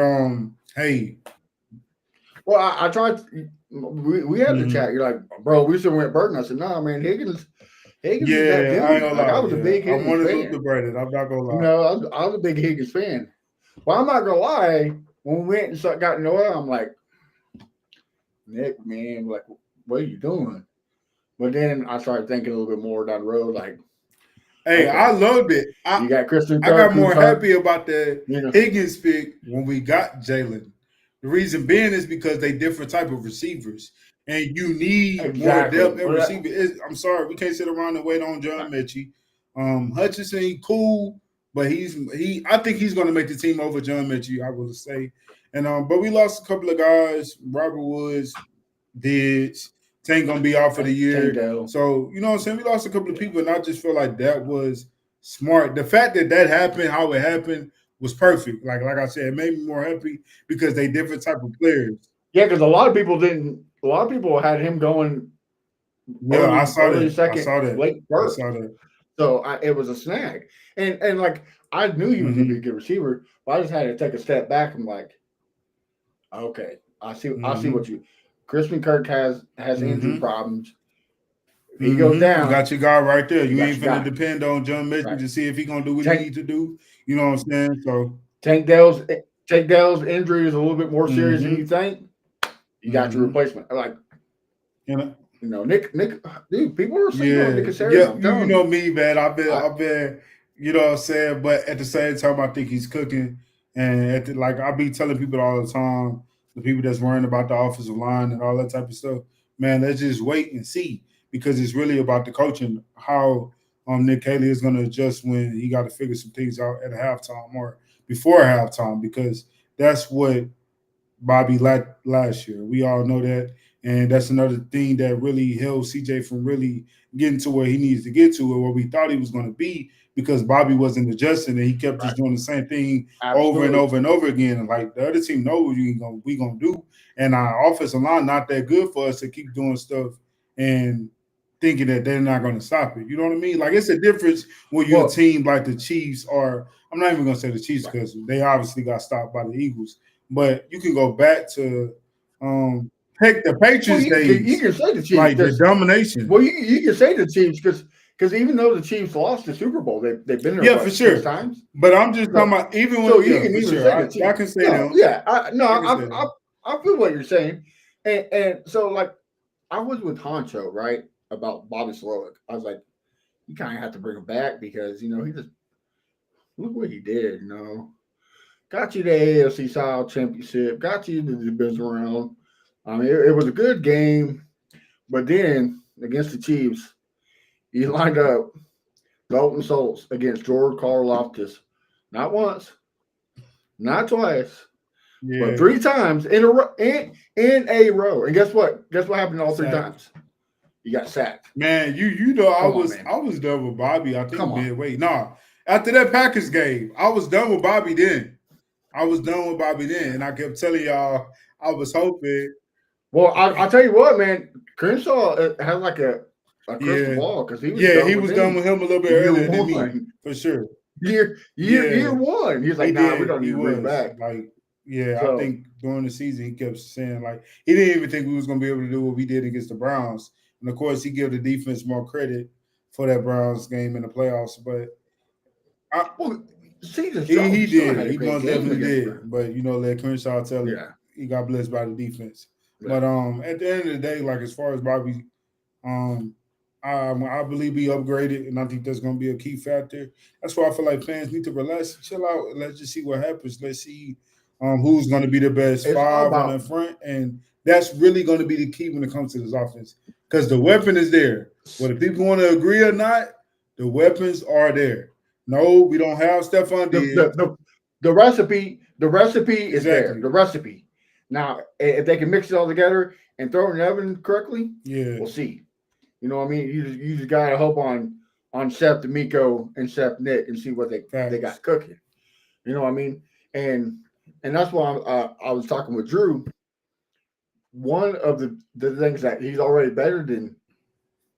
hey. Well, I tried. We had the chat. You're like, bro, we should have went Burton. I said, no, man, Higgins is that dude. I ain't gonna Like, lie. I was a big Higgins I wanted fan. to look Brandon. I'm not gonna lie. You know, I was a big Higgins fan. Well, I'm not gonna lie. When we went and got Noel, I'm like, Nick, man, like, what are you doing? But then I started thinking a little bit more down the road, like, hey, okay, I loved it. You got Christian Kirk. I got more happy about the you know, Higgins pick when we got Jalen. The reason being is because they different type of receivers, and you need more depth at receiver. I'm sorry, we can't sit around and wait on John Mechie. Hutchinson, he cool, but I think he's going to make the team over John Mechie, I will say. And but we lost a couple of guys. Robert Woods, Diggs, Tank gonna be out for the year. So you know what I'm saying. We lost a couple of people, and I just feel like that was smart. The fact that happened, how it happened, was perfect. Like I said, it made me more happy because they different type of players. Yeah, because a lot of people didn't. A lot of people had him going. Yeah, I saw that. Second, I saw that. Late first. I saw that. So it was a snag, and like I knew he was going to be a good receiver, but I just had to take a step back. I'm like, okay, I see what you. Christian Kirk has injury problems. If he goes down, you got your guy right there. You ain't gonna depend on John Mechie to see if he's gonna do what he needs to do. You know what I'm saying? So Tank Dell's injury is a little bit more serious than you think. You got your replacement. Like, you know, Nick, dude, people are saying Nick Casario. Yeah, you know me, man. I've been, you know what I'm saying. But at the same time, I think he's cooking. And like I be telling people all the time, the people that's worrying about the offensive line and all that type of stuff, man, let's just wait and see, because it's really about the coaching, how Nick Haley is going to adjust when he got to figure some things out at halftime or before halftime, because that's what Bobby lacked last year. We all know that. And that's another thing that really held CJ from really getting to where he needs to get to, or where we thought he was going to be, because Bobby wasn't adjusting and he kept just doing the same thing over and over and over again. And like the other team knows what we gonna do. And our offensive line not that good for us to keep doing stuff and thinking that they're not going to stop it. You know what I mean? Like, it's a difference when you're a team like the Chiefs, or I'm not even going to say the Chiefs because they obviously got stopped by the Eagles. But you can go back to take the Patriots days. You can say the Chiefs, like the domination. Well, you can say the Chiefs because even though the Chiefs lost the Super Bowl, they've been there for sure 6 times. But I'm just talking about even when you can even say the Chiefs. I can say them. Yeah, I feel what you're saying, and so like I was with Honcho, right, about Bobby Slowick. I was like, you kind of have to bring him back because he just look what he did. Got you the AFC South championship, got you the division round. I mean, it was a good game, but then against the Chiefs, he lined up Dalton Schultz against George Karlaftis, not once, not twice, but 3 times in a row. In a row. And guess what? Guess what happened all 3 times? He got sacked. Man, you know, I was done with Bobby. I think midway. No, after that Packers game, I was done with Bobby then. And I kept telling y'all I was hoping. Well, I'll tell you what, man. Crenshaw had like a crystal ball because he was done with him a little bit earlier than me, for sure. Year 1. He's like, we don't need to bring back. Like, I think during the season he kept saying like he didn't even think we was gonna be able to do what we did against the Browns. And of course, he gave the defense more credit for that Browns game in the playoffs. But he did. He most definitely did. But let Crenshaw tell it. He got blessed by the defense. Yeah. But at the end of the day, like as far as Bobby, I believe he upgraded, and I think that's going to be a key factor. That's why I feel like fans need to relax, chill out, and let's just see what happens. Let's see who's going to be the best 5 on the front, and that's really going to be the key when it comes to this offense, because the weapon is there. Whether people want to agree or not, the weapons are there. No, we don't have Stephon Diggs. The recipe is there. The recipe. Now, if they can mix it all together and throw it in the oven correctly, we'll see. You know what I mean? You just gotta hope on Chef D'Amico and Chef Nick and see what they got cooking. You know what I mean? And that's why I was talking with Drew. One of the things that he's already better than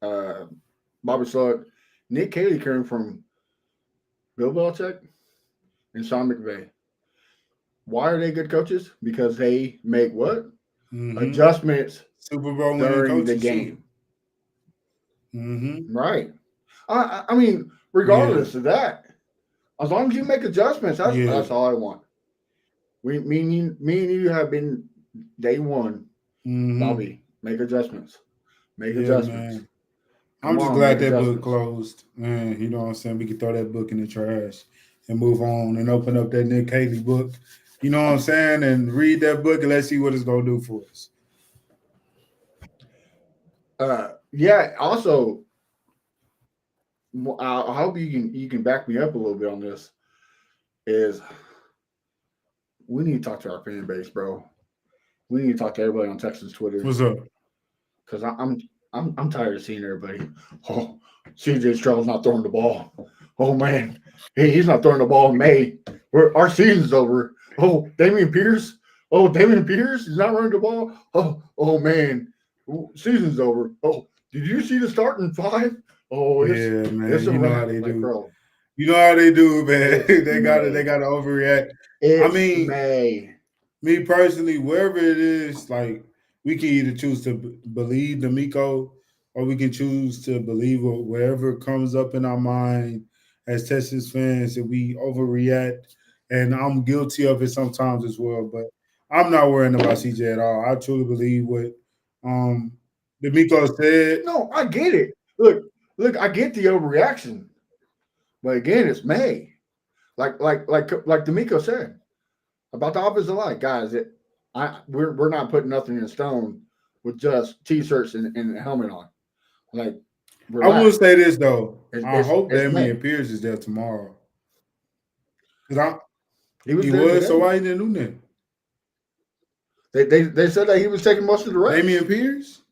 Bobby Slowick, Nick Haley came from Bill Belichick and Sean McVay. Why are they good coaches? Because they make what? Adjustments Super Bowl winning during the coaches. game. Mm-hmm. Right. I mean, regardless of that, as long as you make adjustments, that's all I want. Me and you have been day one. Bobby, make adjustments. Make adjustments. Man. I'm just glad that book closed. Man, you know what I'm saying? We can throw that book in the trash and move on and open up that Nick Haley book. You know what I'm saying? And read that book and let's see what it's going to do for us. Yeah. Also, I hope you can back me up a little bit on this. Is we need to talk to our fan base, bro. We need to talk to everybody on Texans Twitter. What's up? Because I'm tired of seeing everybody. Oh, CJ Stroud's not throwing the ball. Oh man, hey, he's not throwing the ball in May. Our season's over. Oh, Damian Pierce. Oh, Damian Pierce is not running the ball. Oh man, season's over. Oh, did you see the starting five? Oh, yeah, man. It's you know how they like, do. Bro. You know how they do, man. They gotta overreact. Me personally, wherever it is, like we can either choose to believe D'Amico or we can choose to believe whatever comes up in our mind as Texans fans that we overreact. And I'm guilty of it sometimes as well, but I'm not worrying about CJ at all. I truly believe what D'Amico said. No, I get it. Look, I get the overreaction. But again, it's May. Like D'Amico said about the offensive line, guys. We're not putting nothing in stone with just t-shirts and a helmet on. Like, relax. I will say this though. I hope Damian Pierce is there tomorrow. He was. So why he didn't do that? They said that he was taking most of the reps. Damian Pierce.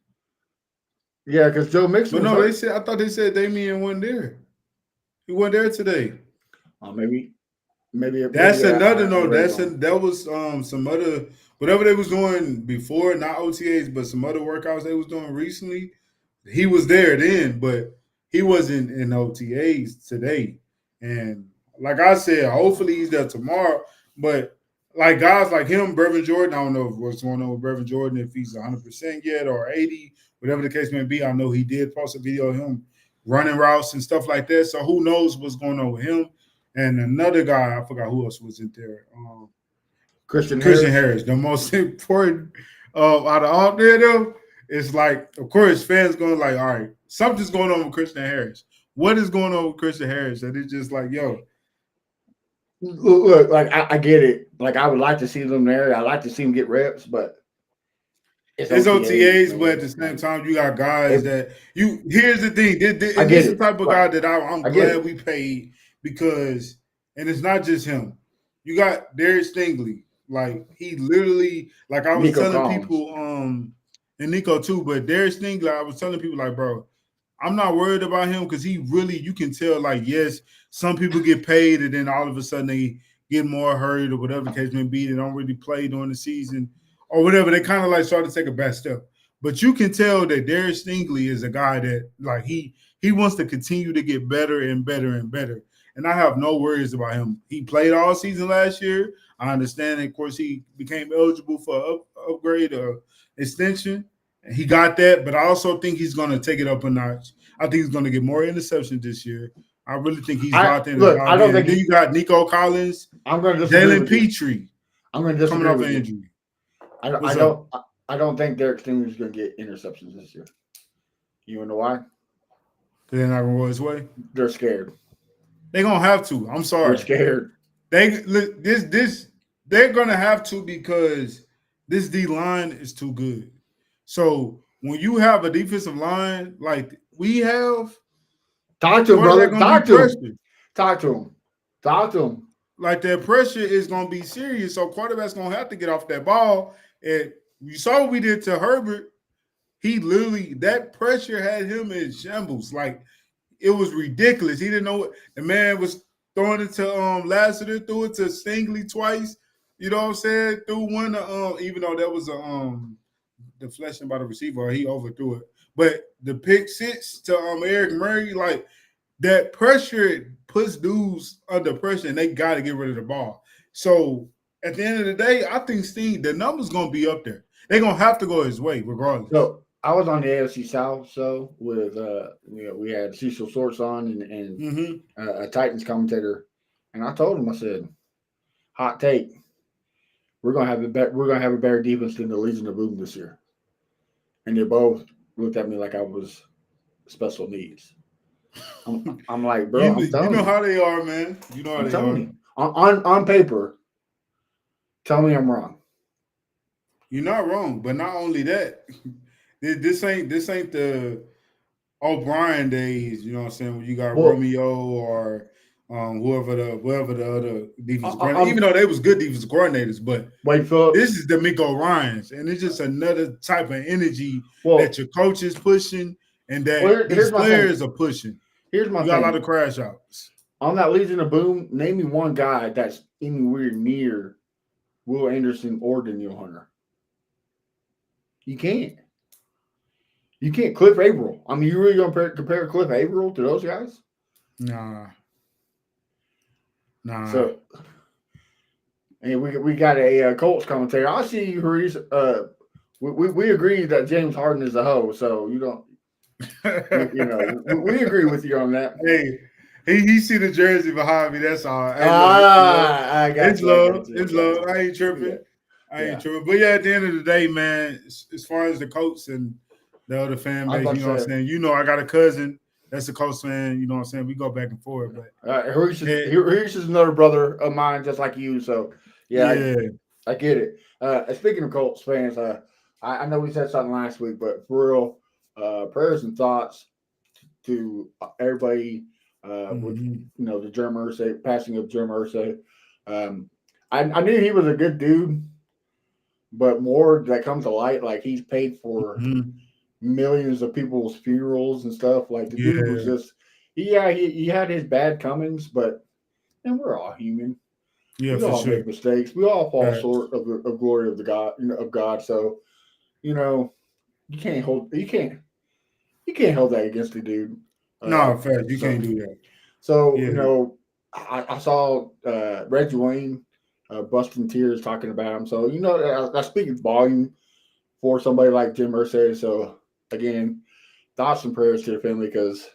Yeah, because Joe Mixon. But no, I thought they said Damian wasn't there. He wasn't there today. Maybe. That's another no. That was some other whatever they was doing before, not OTAs, but some other workouts they was doing recently. He was there then, but he wasn't in OTAs today. And like I said, hopefully he's there tomorrow. But like guys like him, Brevin Jordan, I don't know what's going on with Brevin Jordan, if he's 100% yet or 80, whatever the case may be. I know he did post a video of him running routes and stuff like that. So who knows what's going on with him? And another guy, I forgot who else was in there. Christian Harris. The most important out of all there, though, is like, of course, fans going like, all right, something's going on with Christian Harris. What is going on with Christian Harris? And it's just like, yo. Look, like I get it. Like I would like to see them there. I like to see them get reps, but it's OTAs, but at the same time, you got guys that you. Here's the thing. This is the type of guy that I'm glad we paid because, and it's not just him. You got Darius Stingley. Like he literally, like I was telling people, and Nico too, but Darius Stingley, I was telling people like, bro, I'm not worried about him because he really, you can tell, like, yes, some people get paid and then all of a sudden they get more hurt or whatever the case may be. They don't really play during the season or whatever. They kind of like start to take a back step. But you can tell that Darius Stingley is a guy that, like, he wants to continue to get better and better and better. And I have no worries about him. He played all season last year. I understand, of course, he became eligible for upgrade or extension. He got that, but I also think he's going to take it up a notch. I think he's going to get more interceptions this year. I really think he's locked in. Look, I don't think you got Nico Collins. I'm going to disagree. Jalen Petrie. I'm going to disagree. Coming off an injury. I don't think Derek Stingley is going to get interceptions this year. You know why? They're not going to roll his way. They're scared. They're going to have to. I'm sorry. They're scared. They're going to have to because this D line is too good. So when you have a defensive line like we have, talk to him, brother. Talk to him. Like that pressure is going to be serious. So quarterback's going to have to get off that ball. And you saw what we did to Herbert. He literally, that pressure had him in shambles. Like it was ridiculous. He didn't know what the man was throwing it to Lassiter, threw it to Stingley twice. You know what I'm saying? Threw one even though that was a deflection by the receiver, he overthrew it. But the pick six to Eric Murray, like that pressure puts dudes under pressure, and they got to get rid of the ball. So at the end of the day, I think Steve, the numbers gonna be up there. They're gonna have to go his way regardless. So I was on the AFC South show with we had Cecil Sorts on and a Titans commentator, and I told him, I said, hot take, we're gonna have a better defense than the Legion of Boom this year. And they both looked at me like I was special needs. I'm like, bro, you know how they are, man. You know how they are. You. On paper, tell me I'm wrong. You're not wrong, but not only that, this ain't the O'Brien days. You know what I'm saying? When you got Romeo or whoever the other defensive coordinator, even though they was good defensive coordinators, but this is the Miko Ryans, and it's just another type of energy that your coach is pushing and that these players are pushing. Here's my thing. You got a lot of crash outs. On that Legion of Boom, name me one guy that's anywhere near Will Anderson or Daniel Hunter. You can't. You can't. Cliff Averill. I mean, you really going to compare Cliff Averill to those guys? Nah. So, and we got a Colts commentator. I see you, Reese. We agree that James Harden is a hoe, so you don't. We agree with you on that. Hey, he see the jersey behind me. That's all. I got it's love. It's love. I ain't tripping. Yeah. I ain't tripping. But yeah, at the end of the day, man, as far as the Colts and the other fan base, you know what I'm saying? You know, I got a cousin that's a Colts fan. You know what I'm saying? We go back and forth. But Reese is another brother of mine, just like you. So yeah. I get it. Speaking of Colts fans, I know we said something last week, but for real. Prayers and thoughts to everybody with the Jerome Irsay, passing of Jerome Irsay. I knew he was a good dude, but more that comes to light, like he's paid for millions of people's funerals and stuff. Like the dude was just he had his bad comings, but and we're all human. Yeah, we all make mistakes. We all fall short of the glory of God. So you can't hold that against the dude. No, fair. You can't do that. So I saw Reggie Wayne busting tears talking about him. So that speaks volume for somebody like Jim Irsay. So again, thoughts and prayers to the family because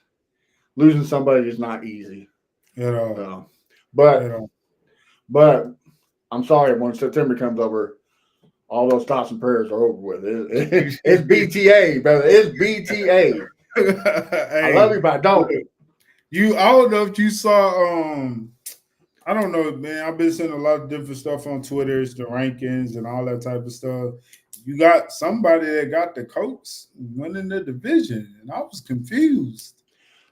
losing somebody is not easy at all. But I'm sorry when September comes over. All those thoughts and prayers are over with. It's BTA, brother. It's BTA. Hey, I love you, but I don't. I don't know if you saw. I don't know, man. I've been seeing a lot of different stuff on Twitter, the rankings and all that type of stuff. You got somebody that got the Colts winning the division, and I was confused.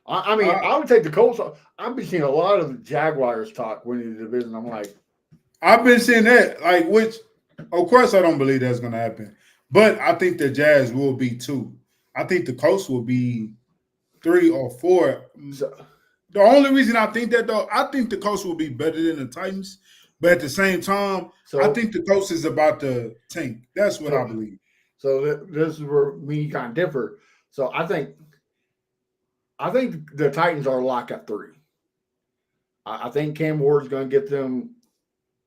I mean, I would take the Colts. I've been seeing a lot of the Jaguars talk winning the division. I'm like, I've been seeing that, which. Of course, I don't believe that's going to happen. But I think the Jazz will be 2. I think the Colts will be 3 or 4. The only reason I think that, though, I think the Colts will be better than the Titans. But at the same time, I think the Colts is about to tank. That's what I believe. So this is where me kind of differ. So I think the Titans are locked at 3. I think Cam Ward's going to get them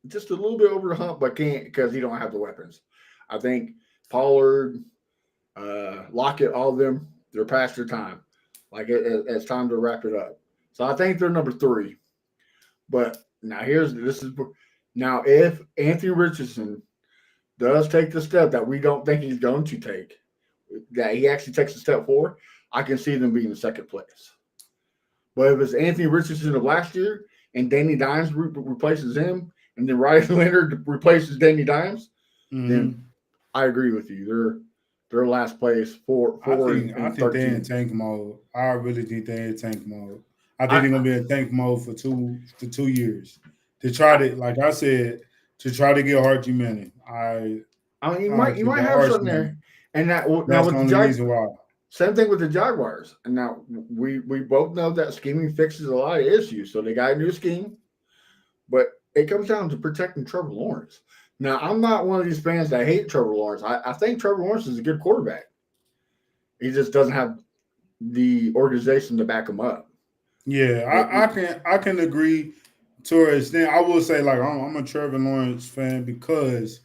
just a little bit over the hump, but can't because he don't have the weapons. I think Pollard, Lockett, all of them, they're past their time. Like it's time to wrap it up. So I think they're number 3. But now if Anthony Richardson does take the step that we don't think he's going to take, that he actually takes a step forward, I can see them being in second place. But if it's Anthony Richardson of last year and Danny Dimes replaces him, and then Riley Leonard replaces Danny Dimes, then I agree with you. They're last place for I think they're in tank mode. I really think they're in tank mode. I think they're gonna be in tank mode for 2 years. To try to, like I said, to try to get Archie Manning. I mean, you might have something there, and that's the only reason why. Same thing with the Jaguars. And now we both know that scheming fixes a lot of issues. So they got a new scheme, but it comes down to protecting Trevor Lawrence. Now, I'm not one of these fans that hate Trevor Lawrence. I think Trevor Lawrence is a good quarterback. He just doesn't have the organization to back him up. Yeah, I can agree to an extent. I will say, like, I'm a Trevor Lawrence fan because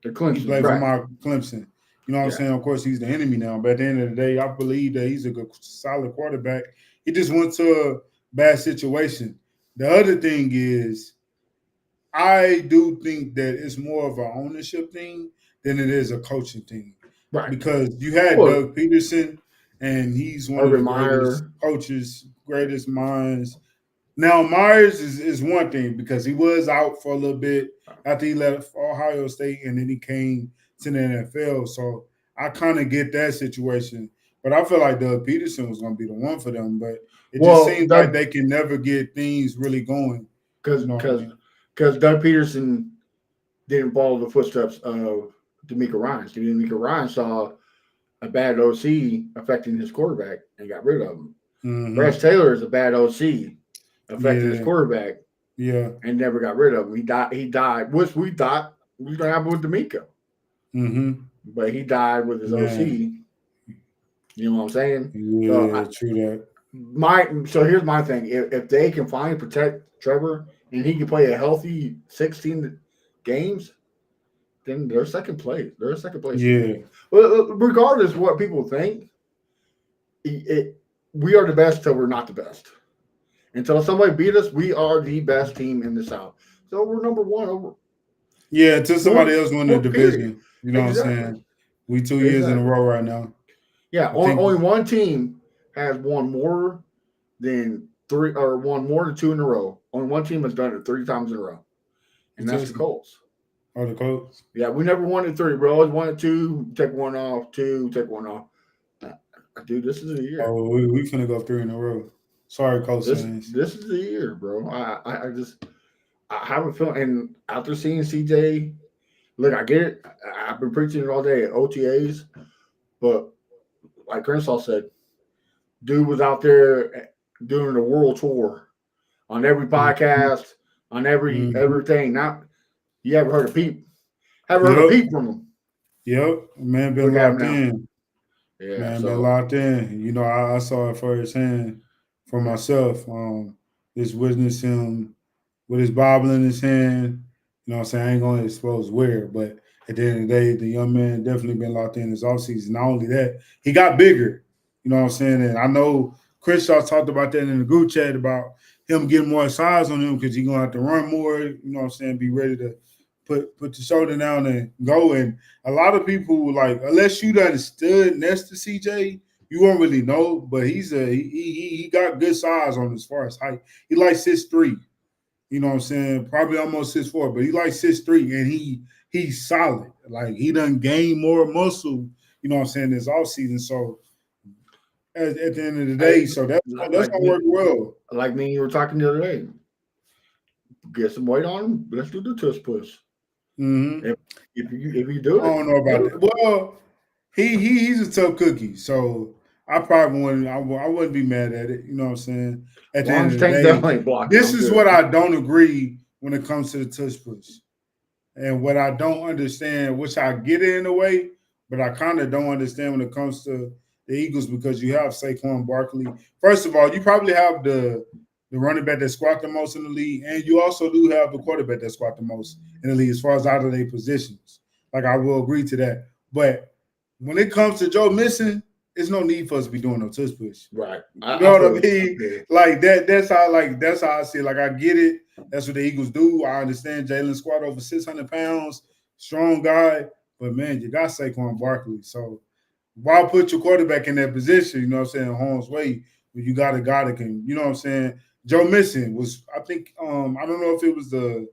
The he Clemson, played for right? my Clemson. You know what I'm Yeah. saying? Of course, he's the enemy now, but at the end of the day, I believe that he's a good, solid quarterback. He just went to a bad situation. The other thing is, I do think that it's more of an ownership thing than it is a coaching thing. Right. Because you had Well, Doug Peterson, and he's one of Urban the greatest Meyer. coaches, greatest minds. Now, Myers is one thing because he was out for a little bit after he left Ohio State, and then he came to the NFL. So I kind of get that situation. But I feel like Doug Peterson was going to be the one for them. But it just Well, seems like they can never get things really going. You know what I mean? because Doug Peterson didn't follow the footsteps of D'Amico Ryan. D'Amico Ryan saw a bad OC affecting his quarterback and got rid of him. Mhm. Bryce Taylor is a bad OC affecting his Yeah. quarterback Yeah. and never got rid of him. He died, which we thought was going to happen with D'Amico. Mm-hmm. But he died with his OC. You know what I'm saying? Yeah, true that. So here's my thing. If they can finally protect Trevor and he can play a healthy 16 games, then they're second place. They're a second place. Yeah. Well, regardless of what people think, we are the best till we're not the best. Until somebody beat us, we are the best team in the South. So we're number one. Yeah, until somebody else win the division. Period. You know what I'm saying? We 2 years in a row right now. Yeah, only one team has won more than three or won more than two in a row. Only one team has done it 3 times in a row, and that's the Colts. Oh, the Colts? Yeah, we never won it 3. We always won it 2, take one off, 2, take one off. Dude, this is the year. Oh, we finna go 3 in a row. Sorry, Colts fans. This is the year, bro. I have a feeling, and after seeing CJ, look, I get it. I've been preaching it all day at OTAs, but like Crenshaw said, dude was out there doing the world tour on every podcast, on everything. Now, you haven't heard a peep. Haven't heard a peep from him. Yep, man, been locked in. Yeah, man, been locked in. You know, I saw it firsthand for myself. Just witness him with his Bible in his hand. You know what I'm saying? I ain't going to expose where, but at the end of the day, the young man definitely been locked in his offseason. Not only that, he got bigger. You know what I'm saying? And I know Crenshaw talked about that in the group chat about him getting more size on him because he's going to have to run more, you know what I'm saying, be ready to put the shoulder down and go. And a lot of people, like, unless you done stood next to CJ, you won't really know. But he got good size on as far as height. He like 6'3". You know what I'm saying? Probably almost 6'4", but he like 6'3", and he's solid. Like, he done gained more muscle, you know what I'm saying, this offseason. So at the end of the day, so that's gonna work well. Like me, you were talking the other day. Get some weight on him. Let's do the tush push. Mm-hmm. If you do it, I don't know about that. Well, he's a tough cookie, so I probably wouldn't. I wouldn't be mad at it. You know what I'm saying? At the end of the day, this is what I don't agree when it comes to the tush push, and what I don't understand, which I get it in a way, but I kind of don't understand when it comes to the Eagles because you have Saquon Barkley. First of all, you probably have the running back that squat the most in the league, and you also do have the quarterback that squat the most in the league as far as out of their positions. Like, I will agree to that. But when it comes to Joe Mixon, there's no need for us to be doing no tush push. Right. You know what I mean? Like that's how I see it. Like, I get it. That's what the Eagles do. I understand Jalen squat over 600 pounds, strong guy, but man, you got Saquon Barkley. So why put your quarterback in that position, you know what I'm saying, harm's way, when you got a guy that can, you know what I'm saying? Joe Mixon was, I think, I don't know if it was the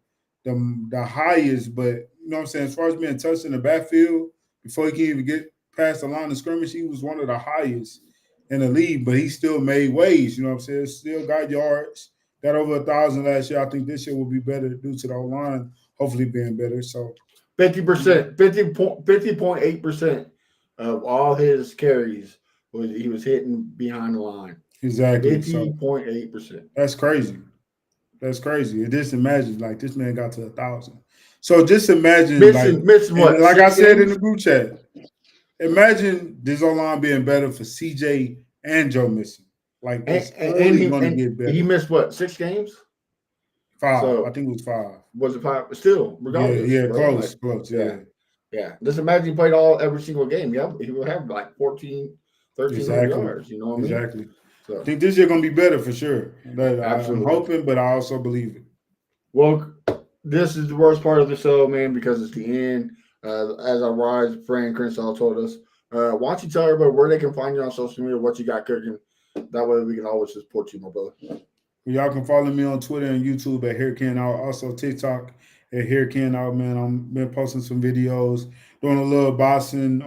highest, but you know what I'm saying, as far as being touched in the backfield before he can even get past the line of scrimmage, he was one of the highest in the league, but he still made waves, you know what I'm saying? Still got yards, got over 1,000 last year. I think this year will be better due to the O-line hopefully being better. So 50%, 50.8% of all his carries he was hitting behind the line. Exactly. 50.8%. That's crazy. That's crazy. Just imagine, like, this man got to 1,000. So just imagine, missing what? Like I said in the group chat, imagine this O-line being better for CJ and Joe Mixon. Like it's And only going to get better. he missed what, 6 games? 5. So, I think it was 5. Was it 5? Still, regardless. Yeah, bro, close. Yeah. Yeah. Just imagine he played every single game. Yeah, he would have like 1,300 yards. You know what I mean? Exactly. So, I think this year going to be better for sure. absolutely. I'm hoping, but I also believe it. Well, this is the worst part of the show, man, because it's the end. As our wise friend Crenshaw told us, why don't you tell everybody where they can find you on social media, what you got cooking? That way we can always support you, my brother. Y'all can follow me on Twitter and YouTube at HairCanOut. Also TikTok at HairCanOut, man. I'm been posting some videos, doing a little boxing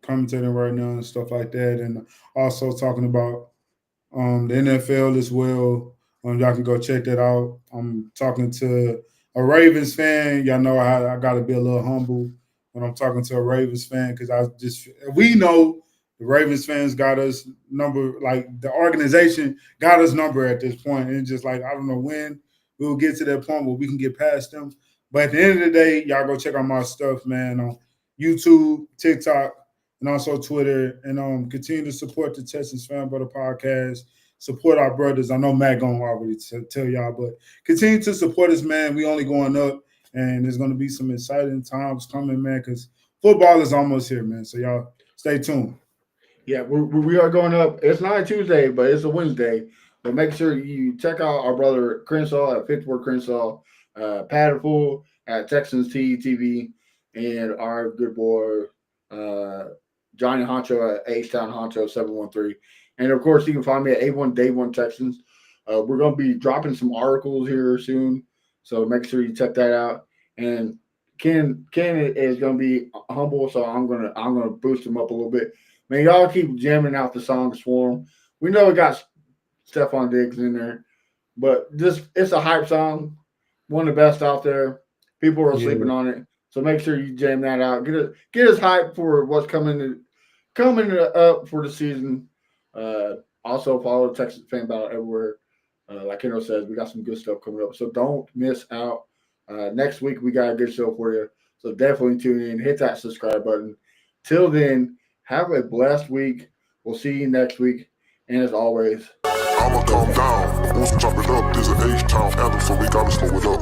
commentating right now and stuff like that. And also talking about the NFL as well. Y'all can go check that out. I'm talking to a Ravens fan. Y'all know I got to be a little humble when I'm talking to a Ravens fan because we know the Ravens fans got us number, like the organization got us number at this point. And just like, I don't know when we will get to that point where we can get past them. But at the end of the day, y'all go check out my stuff, man, on YouTube, TikTok, and also Twitter. And continue to support the Texans Fan Brother Podcast. Support our brothers. I know Matt gonna already tell y'all, but continue to support us, man. We only going up, and there's going to be some exciting times coming, man, because football is almost here, man. So y'all stay tuned. Yeah, we are going up. It's not a Tuesday, but it's a Wednesday. But make sure you check out our brother Crenshaw at Pittsburgh Crenshaw, Patterpool at Texans TV, and our good boy Johnny Honcho at H-Town Honcho 713. And of course, you can find me at A1 Day One Texans. We're going to be dropping some articles here soon, so make sure you check that out. And Ken is going to be humble, so I'm gonna boost him up a little bit. Man, y'all keep jamming out the songs for him. We know we got Stephon Diggs in there, but it's a hype song, one of the best out there. People are sleeping on it, so make sure you jam that out. Get us hyped for what's coming up for the season. Also follow Texas Fan Battle everywhere. Like Keno says, we got some good stuff coming up, so don't miss out. Next week we got a good show for you, so definitely tune in. Hit that subscribe button. Till then, have a blessed week. We'll see you next week, and as always, I'ma calm down. Won't chop it up. There's an H-Town anthem, so we gotta slow it up.